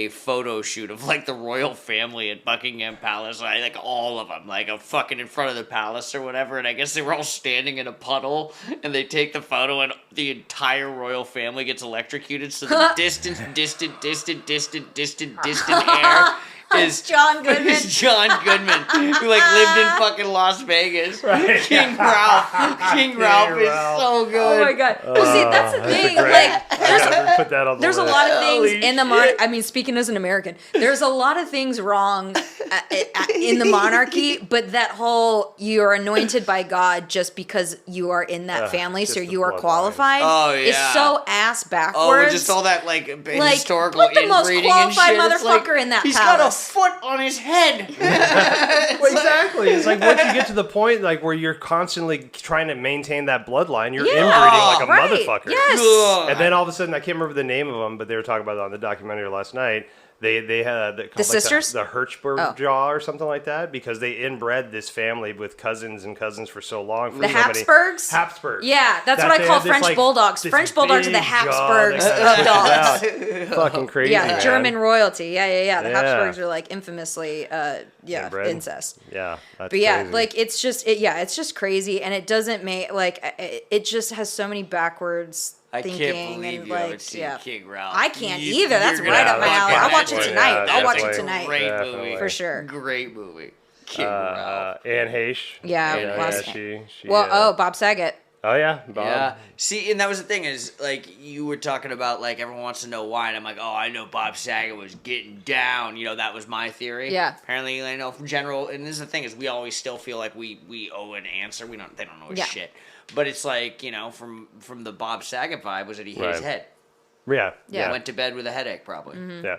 photo shoot of like the royal family at Buckingham Palace, like all of them, like a fucking in front of the palace or whatever. And I guess they were all standing in a puddle, and they take the photo, and the entire royal family gets electrocuted. So the distant air is John Goodman. Is John Goodman, who like lived in fucking Las Vegas. Right. King Ralph. King Ralph is so good. Oh my god. Well, see, that's the thing. Like, Put that on the there's a list. lot of things Holy in the monarchy. I mean, speaking as an American, there's a lot of things wrong in the monarchy, but that whole you are anointed by God just because you are in that family, so just the you are bloodline. qualified. Oh, is yeah. so ass backwards. Oh, just all that like historical put the most inbreeding and qualified shit. It's like, motherfucker in that He's palace. got a foot on his head. Well, exactly. It's like once you get to the point like where you're constantly trying to maintain that bloodline, you're inbreeding like a right. motherfucker. Yes. Ugh. And then all of a sudden, I can't remember the name of them, but they were talking about it on the documentary last night. They had The sisters? the Hirschberg or something like that, because they inbred this family with cousins for so long. For The so many- Habsburgs? Habsburgs. Yeah, that's That what I they call had this, French like, bulldogs. this French bulldogs are the big jaw Habsburgs that of dogs. comes out. Fucking crazy. Yeah, man. German royalty. Yeah. The Yeah. Habsburgs are like infamously, Inbred. incest. Yeah, that's But yeah, crazy. like it's just crazy, and it doesn't make it just has so many backwards I thinking can't believe and you haven't like seen King Ralph. I can't You- either. That's you're right gonna up my fucking alley. I'll watch it watch tonight. I'll watch it definitely. tonight Great Definitely. movie. for sure. Great movie. King Ralph. Anne Heche. Yeah, yeah, last- she. Well, Bob Saget. Oh yeah, Bob. Yeah. See, and that was the thing is, like, you were talking about, like, everyone wants to know why, and I'm like, oh, I know Bob Saget was getting down. That was my theory. Yeah. Apparently, I know from general, and this is the thing is, we always still feel like we owe an answer. They don't know his shit. But it's like, from the Bob Saget vibe was that he hit his head. Yeah. Yeah. Went to bed with a headache, probably. Yeah.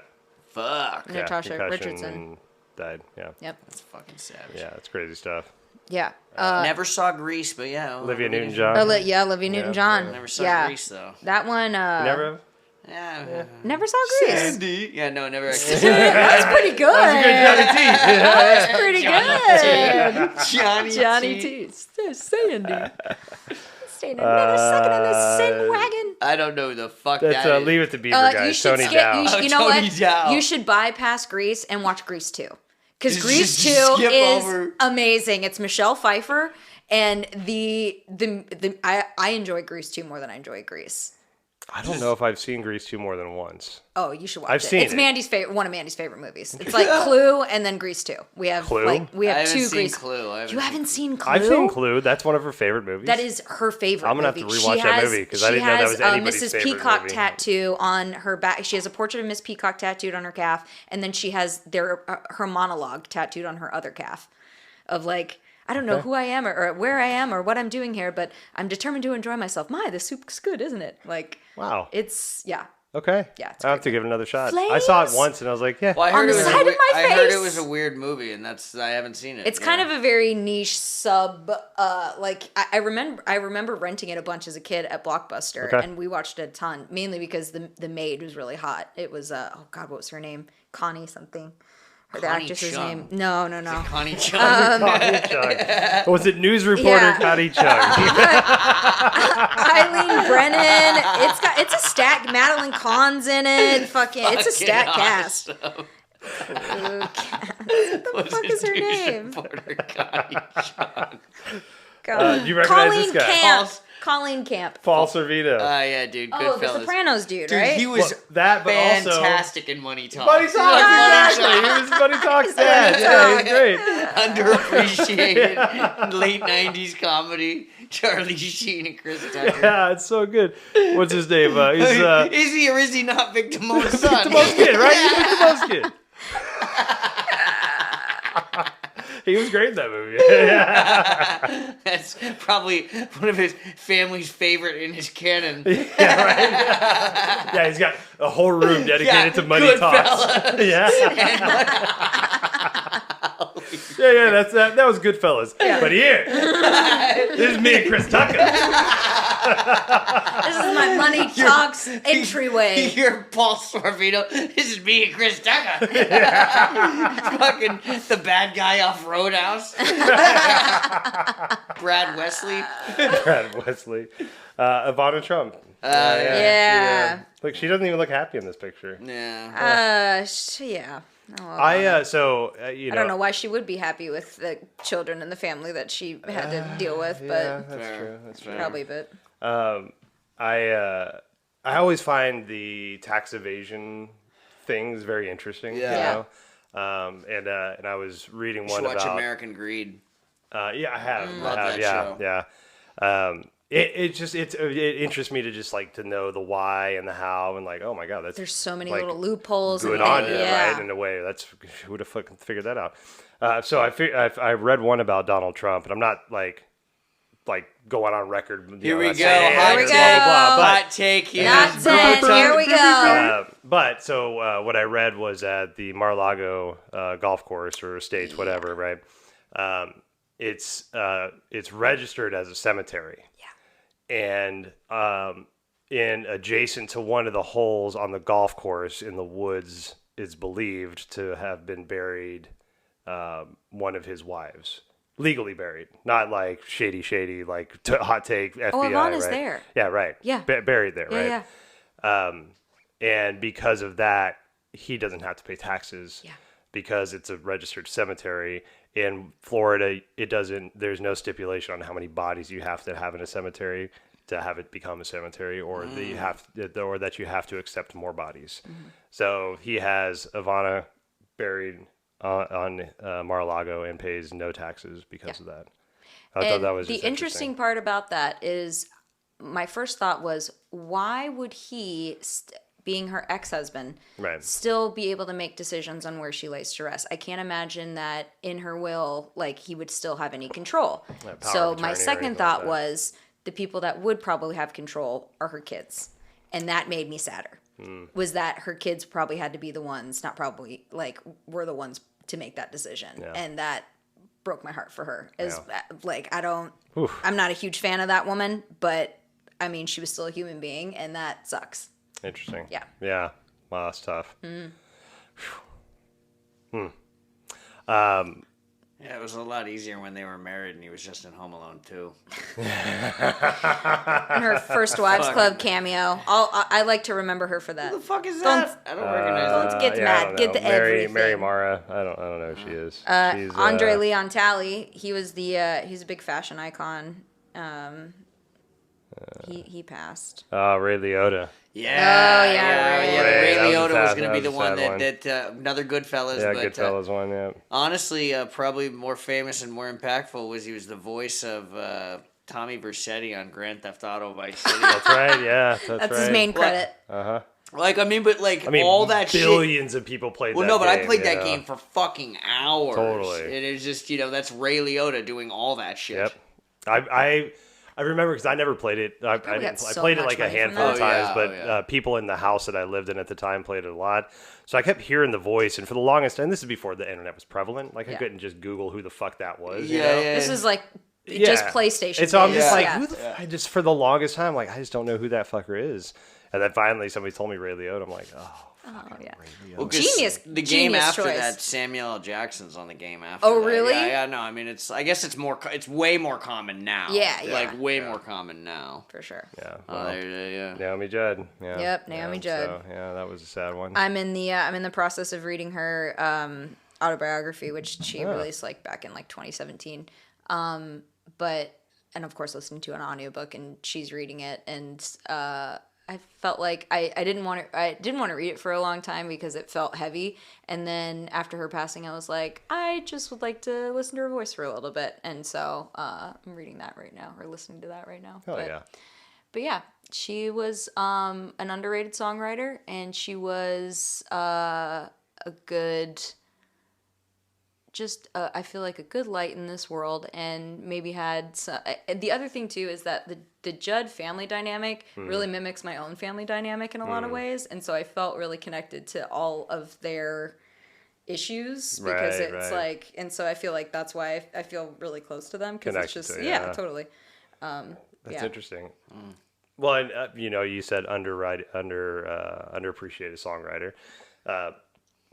Fuck. Yeah. Natasha concussion Richardson. and died. Yeah. Yep. That's fucking savage. Yeah, it's crazy stuff. Yeah. Never saw Grease, but yeah. Olivia Newton-John. Olivia Newton-John. Never saw Yeah. Grease, though. That one. Never. Yeah. Never saw Grease. Sandy. Yeah, no, never actually. That's pretty good. That's pretty good. Johnny T. Sandy. Staying another second in the sin wagon. I don't know who the fuck That's that is. Leave It to Beaver guys. You should Tony skip. Dow. You know Tony what? Dow. You should bypass Grease and watch Grease 2. Because Just Grease 2 skip is over. amazing. It's Michelle Pfeiffer, and I enjoy Grease 2 more than I enjoy Grease. I don't know if I've seen Grease 2 more than once. Oh, you should watch I've it. seen It's it. Mandy's favorite, one of Mandy's favorite movies. It's like Clue and then Grease 2. We have Clue? I two haven't seen Grease. Clue. You haven't seen Clue? I've seen Clue. That's one of her favorite movies. That is her favorite. I'm gonna have to movie. rewatch that movie because I didn't know that was anybody's Mrs. favorite Peacock movie. tattoo on her back. She has a portrait of Miss Peacock tattooed on her calf, and then she has her monologue tattooed on her other calf, of like, I don't know who I am or where I am or what I'm doing here, but I'm determined to enjoy myself. My, this soup's good, isn't it? Like, Wow. it's Okay. Yeah, it's I'll have great. to give it another shot. I saw it Flames? once and I was like, yeah. Well, I heard On the it was side of my I heard it face. was a weird movie, and I haven't seen it. It's kind of a very niche sub. Like I remember renting it a bunch as a kid at Blockbuster, Okay. and we watched it a ton, mainly because the maid was really hot. It was oh god, what was her name? Connie something. Or the Connie actress's Chung. name? No. Connie Chung. Connie Chung. Was it news reporter Yeah. Connie Chung? Eileen Brennan. It's a stack. Madeline Kahn's in it. Fucking, it's a stack cast. Awesome. What the fuck is her name? Connie Chung. God. Do you recognize Colleen this guy? Camp. Colleen Camp. Paul Sorvino. Yeah, dude. Oh, the Goodfellas. Sopranos dude, Dude, right? he was Well, that, but also fantastic in Money Talks. Money Talks, exactly. He was Money Talks dad. Yeah, he's great. Underappreciated late '90s comedy. Charlie Sheen and Chris Tucker. Yeah, it's so good. What's his name? He's Is he or is he not Vic Damone's son? the most kid, right? He's the most kid. He was great in that movie. That's probably one of his family's favorite in his canon. Yeah, right. Yeah, he's got a whole room dedicated to Money Talks. Goodfellas. Yeah. Yeah, that was Goodfellas. But here, this is me and Chris Tucker. This is my Money Talks entryway. You're Paul Sorvino. This is me and Chris Tucker. Fucking the bad guy off Roadhouse. Brad Wesley. Brad Wesley. Ivana Trump. Yeah. Look, she doesn't even look happy in this picture. Yeah. Yeah. Oh, I don't don't know why she would be happy with the children and the family that she had to deal with, but that's true. That's true. probably. But I always find the tax evasion things very interesting. Yeah. You know? And I was reading You one should watch about. American Greed. Yeah, I have. Love that yeah, show. yeah. It interests me to just like to know the why and the how and like, oh my god, that's there's so many like, little loopholes. good and on you, yeah. right? In a way, that's who would have fucking figured that out. So I read one about Donald Trump, and I'm not like going on record. Here we go. saying Hot blah, take. blah, blah, but- Hot take. Here. Not Zen. Here we go. But what I read was at the Mar-a-Lago golf course or estates, whatever, right? It's registered as a cemetery. Yeah. And in adjacent to one of the holes on the golf course in the woods is believed to have been buried one of his wives. Legally buried, not like shady, like hot take FBI. Ivana's right? there. Yeah, right. Yeah. Buried there, right? Yeah. And because of that, he doesn't have to pay taxes. Yeah. Because it's a registered cemetery. In Florida, there's no stipulation on how many bodies you have to have in a cemetery to have it become a cemetery, or that you have to accept more bodies. Mm-hmm. So he has Ivana buried on Mar-a-Lago and pays no taxes because of that. I thought that was the just interesting part about that is my first thought was, why would he, being her ex-husband, Right. still be able to make decisions on where she lays to rest? I can't imagine that in her will, like, he would still have any control. power So of my attorney or second anything thought like that. was the people that would probably have control are her kids. And that made me sadder. Was that her kids probably had to be the ones, not probably, like, were the ones to make that decision. Yeah. And that broke my heart for her. Like, Oof. I'm not a huge fan of that woman, but I mean, she was still a human being, and that sucks. Interesting. Yeah. Yeah. Wow, that's tough. Yeah, it was a lot easier when they were married and he was just in Home Alone 2. And her First Wives Club cameo. I like to remember her for that. What the fuck is Don't- that? I don't recognize Don't get I mad. don't Get know. the Mary everything. Mara. I don't know who she is. She's, Andre Leon Talley. He was he's a big fashion icon. He passed. Ray Liotta. Yeah. Oh, yeah, right. Yeah, Ray, Ray that was a Liotta was sad- going to be that the was a one sad that another Goodfellas. Yeah, but, Goodfellas one, yeah. Honestly, probably more famous and more impactful was he was the voice of Tommy Vercetti on Grand Theft Auto Vice City. That's right, yeah. That's That's right. his main credit. Like, I mean, all that shit. billions of people played Well, that no, but game, I played you that know? game for fucking hours. Totally. And it's just, that's Ray Liotta doing all that shit. Yep. I remember because I never played it. I so played it much like a money from handful of that. times, but people in the house that I lived in at the time played it a lot. So I kept hearing the voice, and for the longest time, this is before the internet was prevalent. Like I couldn't just Google who the fuck that was. you know? This is like just PlayStation. And so I'm days. just like, Yeah. who the I just for the longest time, like I just don't know who that fucker is. And then finally somebody told me Ray Liotta. I'm like, oh yeah. Well, 'cause Genius. The game genius after choice. that, Samuel L. Jackson's on the game after. Oh, that. really? Yeah. No, I mean, I guess it's way more common now. Yeah. Like way more common now. For sure. yeah. Oh, Well, yeah. Naomi Judd. Yeah. Yep, Naomi Judd. So, yeah, that was a sad one. I'm in the process of reading her autobiography, which she released like back in like 2017. And of course listening to an audiobook, and she's reading it, and I felt like I didn't want to read it for a long time because it felt heavy. And then after her passing, I was like, I just would like to listen to her voice for a little bit, and so I'm reading that right now, or listening to that right now. But yeah, she was an underrated songwriter, and she was a good, I feel like a good light in this world, and maybe had some, the other thing too is that the Judd family dynamic really mimics my own family dynamic in a lot of ways, and so I felt really connected to all of their issues because it's like, and so I feel like that's why I feel really close to them, because it's just totally. That's interesting. Well, and, you said underappreciated songwriter.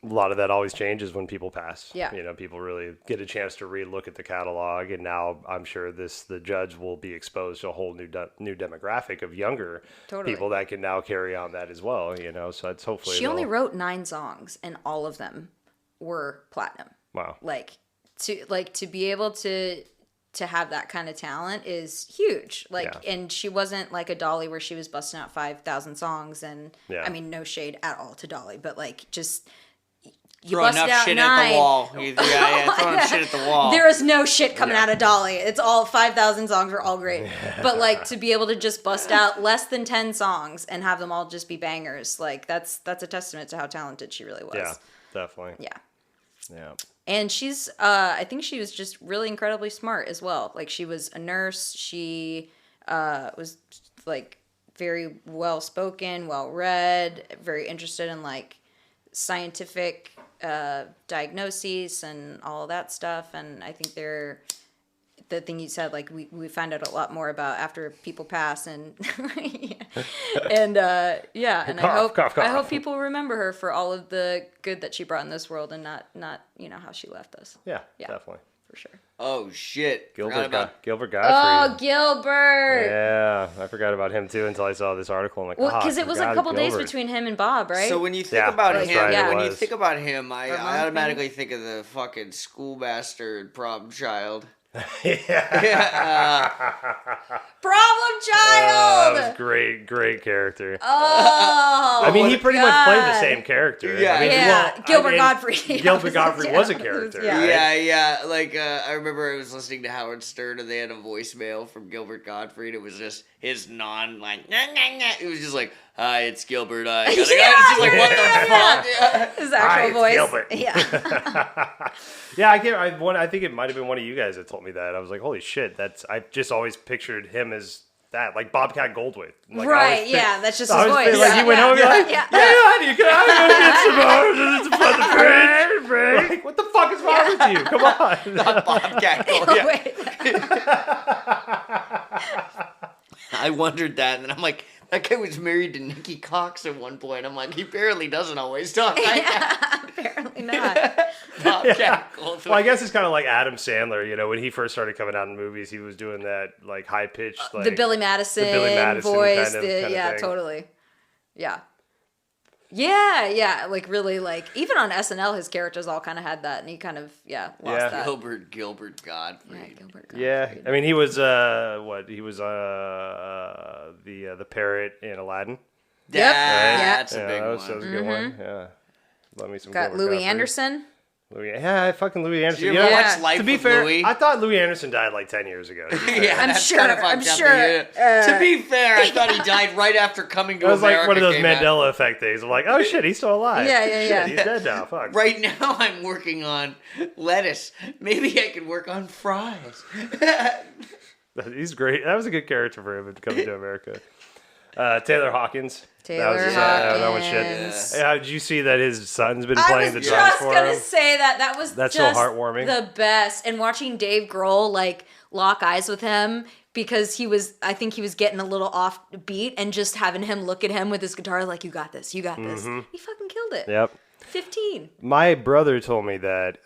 A lot of that always changes when people pass. Yeah. People really get a chance to relook at the catalog, and now I'm sure the Judds will be exposed to a whole new demographic of younger people that can now carry on that as well. So it's hopefully she only wrote 9 songs, and all of them were platinum. Wow. To be able to have that kind of talent is huge. And she wasn't like a Dolly where she was busting out 5,000 songs, and I mean, no shade at all to Dolly, but just you Throw busted enough out shit 9. at the wall. Throw enough shit at the wall. There is no shit coming out of Dolly. It's all 5,000 songs are all great. But to be able to just bust out less than 10 songs and have them all just be bangers, that's a testament to how talented she really was. Yeah, definitely. Yeah. And she's, I think she was just really incredibly smart as well. She was a nurse. She was very well spoken, well read, very interested in scientific diagnoses and all of that stuff. And I think the thing you said, we find out a lot more about after people pass, and and I hope people remember her for all of the good that she brought in this world, and not how she left us. Yeah, definitely. For sure. Oh shit! Gilbert Godfrey. Oh, Gilbert! Yeah, I forgot about him too until I saw this article. I'm like, because it was a couple days between him and Bob, right? So when you think about him, think about him, I automatically think of the fucking schoolmaster and problem child. Problem child. That was great character. Oh, I mean, he pretty much played the same character. Yeah, I mean, Gilbert Godfrey. Gilbert Godfrey was a character. Yeah. I remember I was listening to Howard Stern, and they had a voicemail from Gilbert Godfrey, and it was just his it was just like, "Hi, it's Gilbert." It's just like, what the fuck? Yeah. His actual voice. Gilbert. Yeah. I think it might have been one of you guys that told me that. I was like, holy shit! I just always pictured him as that, like Bobcat Goldthwait. Right? That's just his voice. He went home, honey, can I go get some more? It's the fridge. Like, what the fuck is wrong with you? Come on, Not Bobcat Goldthwait. I wondered that, and then I'm like, that guy was married to Nikki Cox at one point. I'm like, he apparently doesn't always talk like that. Apparently not. Bobcat Goldthwait. Well, I guess it's kind of like Adam Sandler. When he first started coming out in movies, he was doing that high pitched, the Billy Madison voice. kind of thing. Totally. Yeah. Yeah, like really, like even on SNL, his characters all kind of had that, and he kind of lost that. Gilbert Gottfried. Yeah, Gilbert Gottfried. Yeah, I mean, he was He was the parrot in Aladdin. That's a big that one. was a good one. Yeah, love me some. Got Gilbert Louis Gottfried. Anderson. Fucking Louis Anderson. Did you ever know, watch Life to be with fair, Louis? I thought Louis Anderson died like 10 years ago. Yeah, I'm that's sure. kinda I'm fucked up sure. to be fair, I thought he died right after Coming to It was America. like one of those came out. Mandela effect things. I'm like, oh shit, he's still alive. Yeah. Shit, he's dead now. Fuck. Right now, I'm working on lettuce. Maybe I could work on fries. He's great. That was a good character for him in Coming to America. Taylor Hawkins. Taylor That was Hawkins. shit. Did you see that his son's been I playing was the drums just for gonna him? say that's That's so just heartwarming. the best. And watching Dave Grohl like lock eyes with him because I think he was getting a little off beat, and just having him look at him with his guitar like, you got this. He fucking killed it. Yep. 15. My brother told me that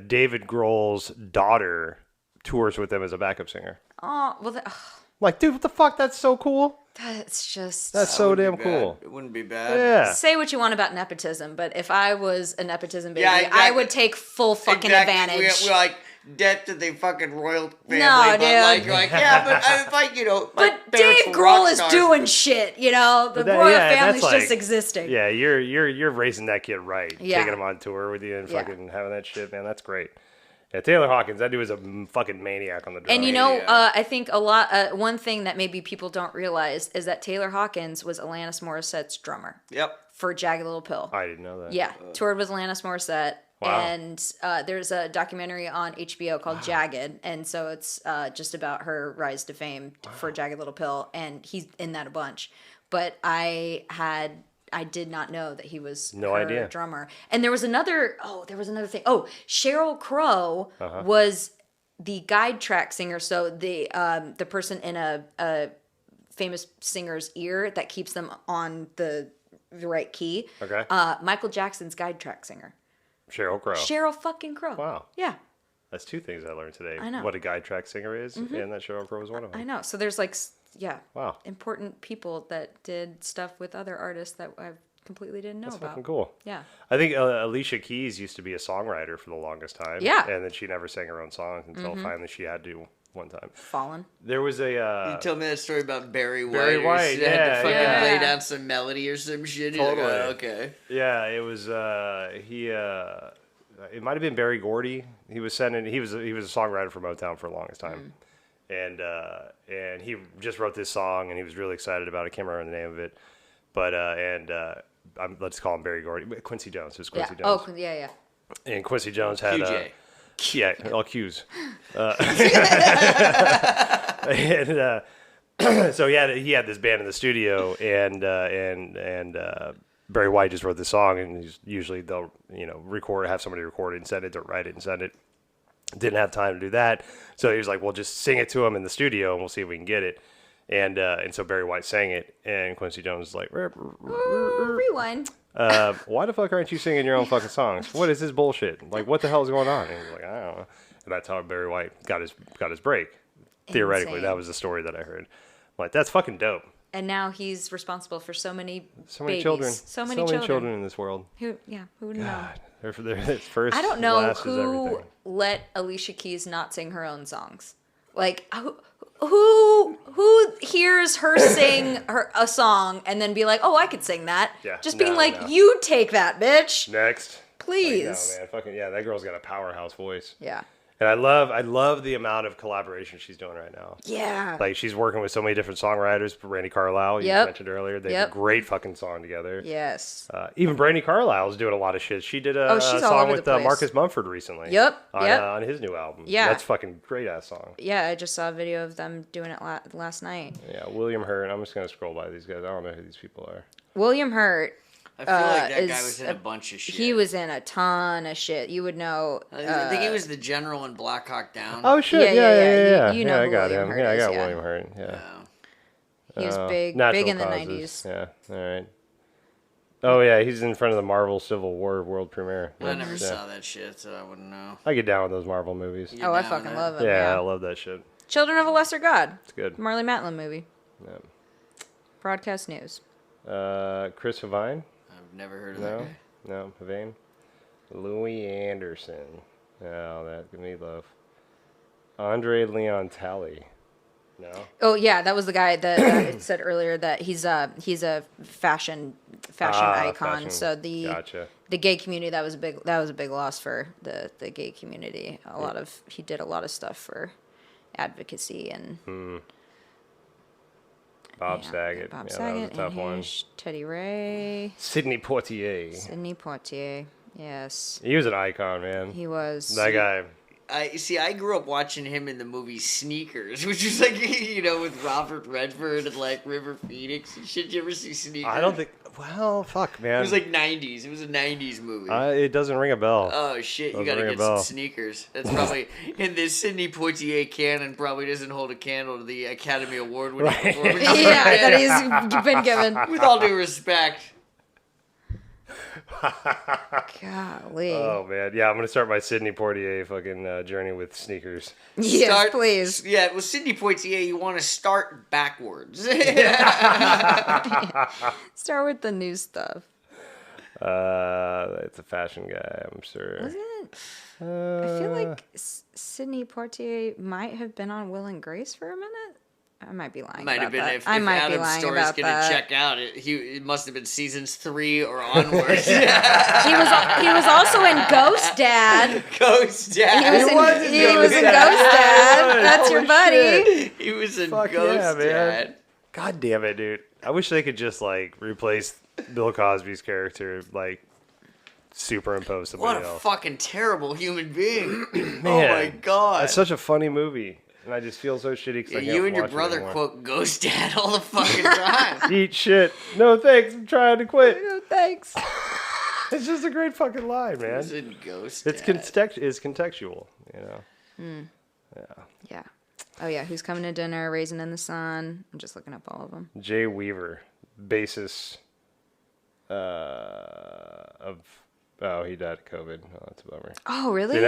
David Grohl's daughter tours with him as a backup singer. Oh well, Like, dude, what the fuck? That's so cool. that's just. That's so damn cool. It wouldn't be bad. Yeah. Say what you want about nepotism, but if I was a nepotism baby, Yeah, exactly. I would take full fucking advantage. We're like debt to the fucking royal family. No, but dude. like, you're like, yeah, but if I, my But parents Dave were rock Grohl is stars. doing shit, The royal family's that's just like- existing. Yeah, you're raising that kid right. Yeah. Taking him on tour with you and Yeah. fucking having that shit, man. That's great. Yeah, Taylor Hawkins, that dude was a fucking maniac on the drums. And Yeah. I think one thing that maybe people don't realize is that Taylor Hawkins was Alanis Morissette's drummer Yep. for Jagged Little Pill. I didn't know that. Yeah, toured with Alanis Morissette. Wow. And there's a documentary on HBO called Jagged, and so it's just about her rise to fame for Jagged Little Pill, and he's in that a bunch. But I did not know that he was No her idea. drummer. And there was another thing. Oh, Sheryl Crow Uh-huh. was the guide track singer, so the person in a famous singer's ear that keeps them on the right key. Okay. Michael Jackson's guide track singer. Sheryl Crow. Sheryl fucking Crow. Wow. Yeah, That's two things I learned today. I know. What a guide track singer is, and that Sheryl Crow was one of them. I know. So there's Wow. important people that did stuff with other artists that I completely didn't know That's about. fucking cool. Yeah. I think Alicia Keys used to be a songwriter for the longest time. Yeah. And then she never sang her own songs until finally she had to one time. Fallen. There was a... You told me that story about Barry White. Barry or White, she had to yeah, fucking yeah. lay down some melody or some shit. You're like, Totally. oh, okay. Yeah, it was it might have been Berry Gordy. He was a songwriter for Motown for the longest time. And he just wrote this song and he was really excited about it. I can't remember the name of it. But let's call him Berry Gordy. Quincy Jones. It was Quincy Yeah. Jones. Oh, yeah. And Quincy Jones had QJ. yeah, all Q's. And so he had this band in the studio, and Barry White just wrote this song, and usually they'll have somebody record it and send it, or write it and send it. Didn't have time to do that, so he was like, "Well, just sing it to him in the studio, and we'll see if we can get it." And so Barry White sang it, and Quincy Jones was like, Rewind. "Why the fuck aren't you singing your own fucking songs? What is this bullshit? Like, what the hell is going on?" And he was like, "I don't know." And that's how Barry White got his break. Theoretically, Insane. that was the story that I heard. I'm like, that's fucking dope. And now he's responsible for so many Many babies. children. So many children in this world. Who would know? God, they're first. I don't know last is who everything. let Alicia Keys not sing her own songs. Like who hears her sing a song and then be like, "Oh, I could sing that." Yeah, Just being no, like, no. "You take that, bitch." Next. Please. Like, no, man, fucking yeah, that girl's got a powerhouse voice. Yeah. And I love the amount of collaboration she's doing right now. Yeah. Like she's working with so many different songwriters. Randy Carlisle, you Yep. mentioned earlier, they have a great fucking song together. Yes. Even Brandy Carlisle is doing a lot of shit. She did a she's all song over with the place. Marcus Mumford recently. Yep, On, yep. on his new album. Yeah. That's fucking great ass song. Yeah, I just saw a video of them doing it last night. Yeah, William Hurt. I'm just gonna scroll by these guys. I don't know who these people are. William Hurt. I feel like that guy is was in a bunch of shit. He was in a ton of shit. You would know. I think he was the general in Black Hawk Down. Oh shit! Yeah. You know I who got William him. Hurt Yeah, I is, got yeah. William Hurt. Yeah. Yeah. He was big Natural in the Causes. 90s. Yeah. All right. Oh yeah, he's in front of the Marvel Civil War world premiere. I never Yeah. saw that shit, so I wouldn't know. I get down with those Marvel movies. You're Oh, I down fucking with love it? him. Yeah, I Yeah. love that shit. Children of a Lesser God. It's good. Marley Matlin movie. Yeah. Broadcast news. Chris Havine? I've never heard of No, that guy. no, Havine. Louis Anderson. Oh, that give me love. Andre Leon Talley. No. Oh yeah, that was the guy that it said earlier that he's a fashion icon. Fashion. So the Gotcha. the gay community, that was a big loss for the gay community. He did a lot of stuff for advocacy and Bob Saget. Bob Yeah, Saget, that was a tough one. Teddy Ray, Sidney Poitier. Sidney Poitier. Yes, He was an icon, man. he was. That guy. I grew up watching him in the movie Sneakers, which was like, with Robert Redford and like River Phoenix and shit. Did you ever see Sneakers? I don't think. Well, fuck, man. It was like 90s. It was a 90s movie. It doesn't ring a bell. Oh shit! You Doesn't gotta ring a get some bell. sneakers. That's probably in this Sidney Poitier canon. Probably doesn't hold a candle to the Academy Award winning Right. performance. Yeah, that he's been given. With all due respect. Golly. Oh man, yeah, I'm gonna start my Sidney Poitier fucking journey with sneakers. Yes, please. Yeah, with Sidney Poitier, you want to start backwards. Start with the new stuff. It's a fashion guy, I'm sure. Wasn't it? I feel like Sidney Poitier might have been on Will and Grace for a minute. I might be lying. Might about have been that. if I might be Adam's lying story's about gonna that. check out. It must have been seasons 3 or onwards. He was also in Ghost Dad. Ghost Dad. He was in Ghost Dad. That's your Holy buddy. shit. He was in Fuck Ghost yeah, man. Dad. God damn it, dude. I wish they could just like replace Bill Cosby's character, like superimpose What somebody a else. fucking terrible human being. Man, Oh my god. That's such a funny movie, and I just feel so shitty because I can't You and your watch it brother anymore. quote Ghost Dad all the fucking time. Eat shit. No thanks. I'm trying to quit. Thanks. It's just a great fucking line, man. He's in Ghost It's Dad. it's contextual, you know. Yeah. Oh yeah. Who's coming to dinner? Raisin in the Sun. I'm just looking up all of them. Jay Weaver, bassist of. Oh, he died of COVID. Oh, that's a bummer. Oh really? See,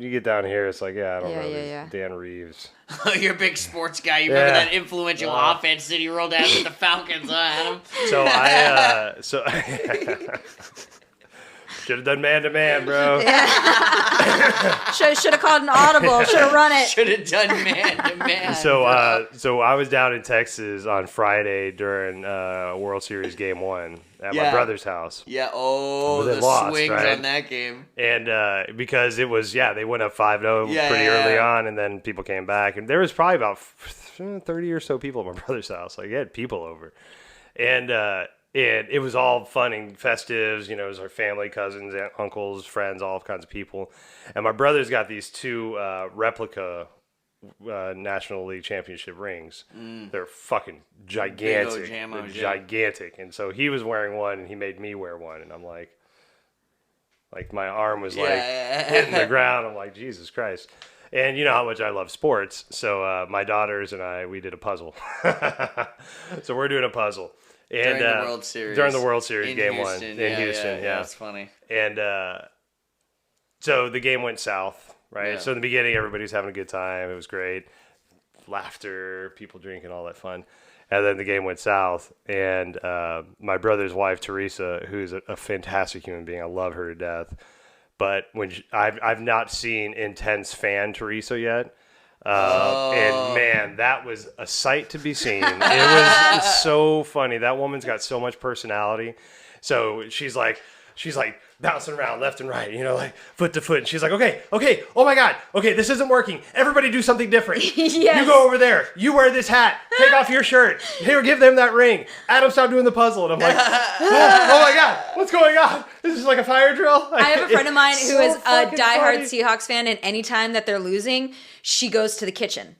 you get down here, it's like, yeah, I don't know. Yeah. Dan Reeves. Oh, you're a big sports guy. You remember Yeah. that influential offense that he rolled out with the Falcons, huh, Adam? So should have done man to man, bro. Should have called an audible. Should have run it. Should have done man to man. So I was down in Texas on Friday during World Series Game 1 at my Yeah. brother's house. Yeah, Well, they the lost, swings right? on that game. And because it was, they went up 5-0 Yeah, pretty yeah, early yeah. on, and then people came back. And there was probably about 30 or so people at my brother's house. Like, he had people over. And it was all fun and festives. You know, it was our family, cousins, uncles, friends, all kinds of people. And my brother's got these 2 replica National League Championship rings. They're fucking gigantic. Big old They're jamos, yeah. gigantic. And so he was wearing one, and he made me wear one. And I'm like my arm was hitting the ground. I'm like, Jesus Christ. And you know how much I love sports. So my daughters and I, we did a puzzle. So we're doing a puzzle. And, During the World Series. During the World Series in game Houston. 1 in Houston. Yeah. That's funny. And so the game went south, right? Yeah. So in the beginning, everybody's having a good time. It was great. Laughter, people drinking, all that fun. And then the game went south. And my brother's wife, Teresa, who's a fantastic human being. I love her to death. But I've not seen intense fan Teresa yet. And man, that was a sight to be seen. It was so funny. That woman's got so much personality. So she's like bouncing around left and right, you know, like foot to foot. And she's like, okay, oh my God, okay, this isn't working. Everybody do something different. Yes. You go over there. You wear this hat. Take off your shirt. Here, give them that ring. Adam, stop doing the puzzle. And I'm like, oh my God, what's going on? This is like a fire drill. I have a friend of mine who So is a fucking diehard funny. Seahawks fan, and anytime that they're losing, she goes to the kitchen.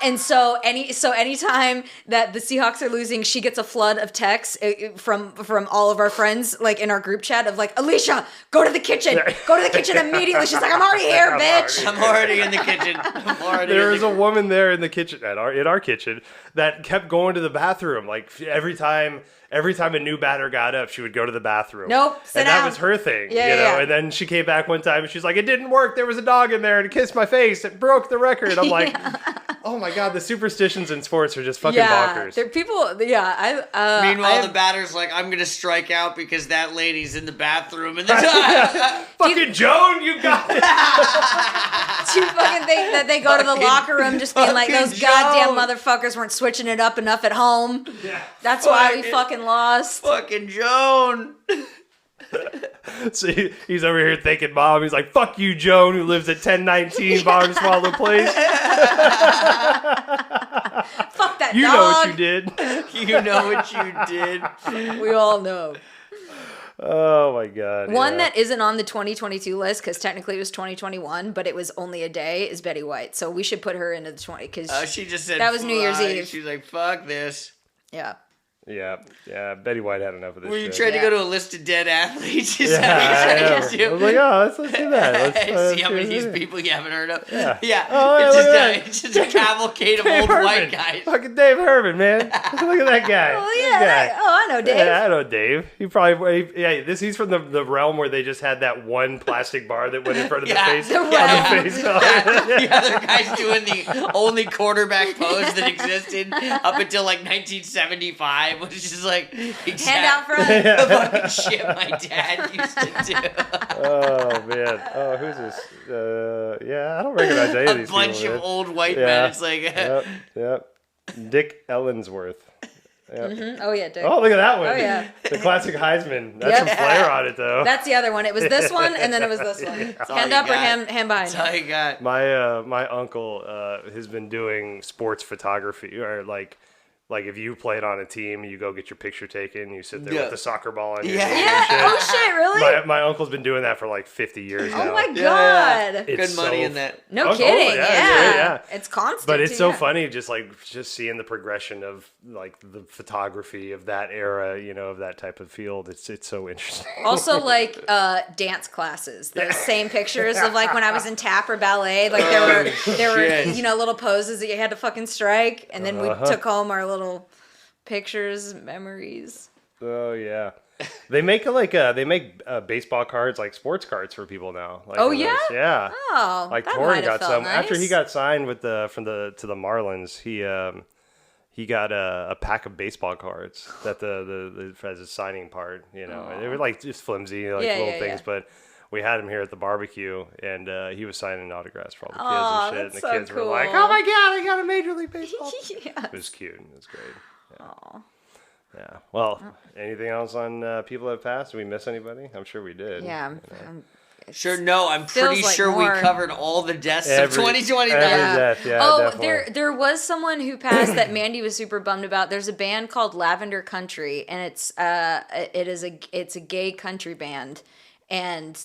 And so anytime that the Seahawks are losing, she gets a flood of texts from all of our friends, like in our group chat, of like, Alicia, go to the kitchen. Go to the kitchen immediately. She's like, I'm already here, bitch. I'm already in the kitchen. There was a woman there in the kitchen in our kitchen that kept going to the bathroom. Like every time a new batter got up, she would go to the bathroom. Nope, sit and that down. was her thing. Yeah, you know. yeah. And then she came back one time and she's like, "It didn't work. There was a dog in there and it kissed my face. It broke the record." I'm like, Oh my god, the superstitions in sports are just fucking Yeah, bonkers. there people. Yeah, Meanwhile, the batter's like, I'm gonna strike out because that lady's in the bathroom, and the Fucking Joan, you got it. do you fucking think that they go to the Fucking- locker room just being like, fucking those goddamn Joan. motherfuckers weren't switching it up enough at home? Yeah. That's why we Fucking- fucking lost. fucking Joan. So he's over here thinking, Mom. He's like, "Fuck you, Joan, who lives at 1019 Bottom Swallow Place. Fuck that You dog. know what you did." You know what you did. We all know. Oh my god. One yeah. that isn't on the 2022 list because technically it was 2021, but it was only a day is Betty White. So we should put her into the 20 because She just said That was New Year's "Fuck." Eve. She was like, "Fuck this." yeah. Yeah. Betty White had enough of this Were you shit. trying to Yeah. go to a list of dead athletes? Is Yeah, that what I you're know. trying to do? I was like, oh, let's do that. Let's See how many of these do it. people you haven't heard of. Yeah. Yeah. Oh, yeah, it's, look just at a, that. it's just a cavalcade of Dave old Herman. white guys. Fucking Dave Herman, man. Look at that guy. Oh This yeah. guy. I know Dave. Yeah, I know Dave. He probably he's from the realm where they just had that one plastic bar that went in front of Yeah, the face. the on realm. the face. The other guy's doing the only quarterback pose that existed up until like 1975, which is like Hand out front. the fucking shit my dad used to do. Oh man. Oh, who's this? Yeah, I don't recognize any of A these bunch people. of man. old white Yeah. men. It's like Yep. Dick Ellensworth. Yep. Oh yeah, Dick. Oh, look at that one. Oh, yeah. The classic Heisman. That's Yep. some flair on it, though. That's the other one. It was this one, and then it was this one. all Hand you up or got. hand behind. that's all you got. My uncle has been doing sports photography, or like if you played on a team, you go get your picture taken, you sit there Yeah. with the soccer ball on your Yeah. knee and Yeah. shit. Oh shit, really? My uncle's been doing that for like 50 years now. Oh my god. Yeah. It's Good money so in that. No Oh, kidding. yeah, Yeah. yeah. It's constant. But it's too, so yeah. funny, just seeing the progression of like the photography of that era, of that type of field. It's so interesting. Also, like dance classes. Those same pictures of like when I was in tap or ballet. Like there were shit. little poses that you had to fucking strike, and then we Uh-huh. took home our little pictures, memories. Oh yeah, they make baseball cards, like sports cards for people now. Like Oh, one of yeah? those- yeah. Oh, Like that Torrin might have got felt some after he nice. got signed with to the Marlins. He got a pack of baseball cards that the as a signing part. And they were like just flimsy, Yeah, little yeah, things, yeah. but. We had him here at the barbecue, and he was signing autographs for all the kids Aw, and shit. that's And the so kids were like, cool. "Oh my god, I got a Major League Baseball!" Yeah. It was cute. It was great. Aw. Yeah. Well, anything else on people that passed? Did we miss anybody? I'm sure we did. Yeah. Sure, no, I'm Feels pretty like sure more. we covered all the deaths of Every 2020. death, yeah, Oh, definitely. there was someone who passed that Mandy was super bummed about. There's a band called Lavender Country, and it's a gay country band, and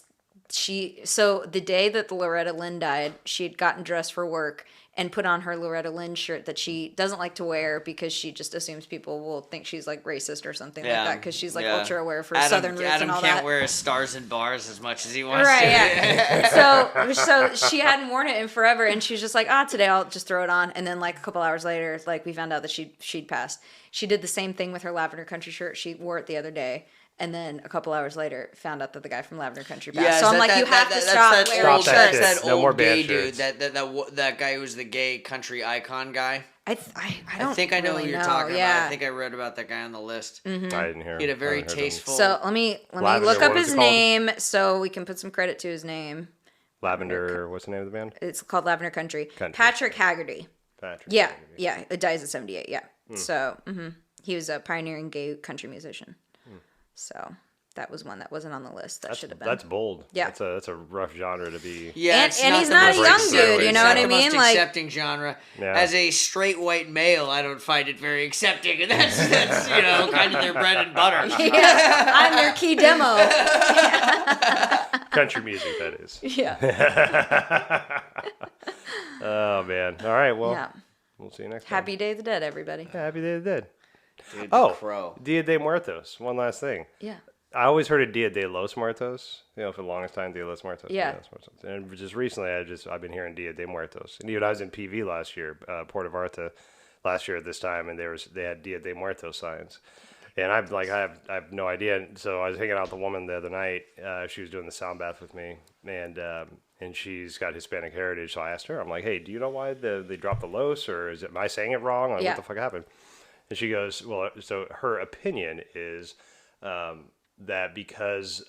so the day that Loretta Lynn died, she had gotten dressed for work and put on her Loretta Lynn shirt that she doesn't like to wear because she just assumes people will think she's like racist or something like that because she's like ultra aware for Southern roots Adam and all can't that. wear his stars and bars as much as he wants Right, to. yeah. So she hadn't worn it in forever, and she was just like, today I'll just throw it on. And then like a couple hours later, like we found out that she'd passed. She did the same thing with her Lavender Country shirt. She wore it the other day. And then a couple hours later, found out that the guy from Lavender Country passed. Yeah, so I'm like, you have to stop wearing Stop that shirts. shit. That No old more gay band dude, shirts. that guy who's the gay country icon guy. I don't I think I know really who you're know. talking Yeah. about. I think I read about that guy on the list. I didn't hear. He had a very I haven't heard of him. tasteful. So let me Lavender, look up what was his it called? name so we can put some credit to his name. Lavender. What's the name of the band? It's called Lavender Country. Country. Patrick Haggerty. Patrick. Yeah, Haggerty. yeah. It dies at 78. Yeah. So he was a pioneering gay country musician. So that was one that wasn't on the list. That should have been. That's bold. Yeah. That's a rough genre to be. Yeah, And- it's and not he's the not a most young accepting- dude, you it's know not what the I most mean? Like- accepting genre. Yeah. As a straight white male, I don't find it very accepting, and that's kind of their bread and butter. Yeah, I'm their key demo. Country music, that is. Yeah. Oh man. All right. Well, Yeah. we'll see you next time. Happy Day of the Dead, everybody. Yeah, Happy Day of the Dead. Dude, Oh, Crow. Dia de Muertos. One last thing. Yeah. I always heard of Dia de los Muertos. For the longest time, Dia de los Muertos. Yeah. Dia de los Muertos. And just recently, I've been hearing Dia de Muertos. And even I was in PV last year, Puerto Vallarta, last year at this time, and they had Dia de Muertos signs. And I have no idea. So I was hanging out with a woman the other night. She was doing the sound bath with me, and and she's got Hispanic heritage. So I asked her, I'm like, hey, do you know why they dropped the los, or am I saying it wrong? Like, Yeah. what the fuck happened? And she goes, well, so her opinion is that because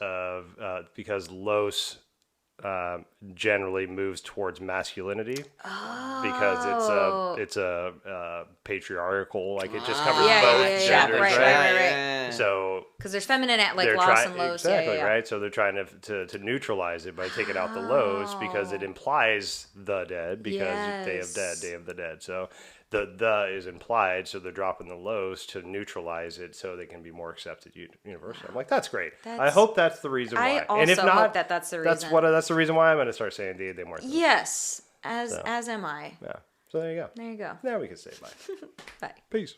los generally moves towards masculinity because it's a patriarchal, like it just covers both genders, right. So because there's feminine at like they're los and los, exactly yeah. right. So they're trying to neutralize it by taking out the los because it implies the dead because Day of the Dead. So the is implied, so they're dropping the los to neutralize it so they can be more accepted universally. I'm like, that's great. I hope that's the reason why. I also and if not, hope that's the reason. That's the reason why I'm going to start saying they more. Yes, as am I. Yeah. So there you go. There you go. Now we can say bye. Bye. Peace.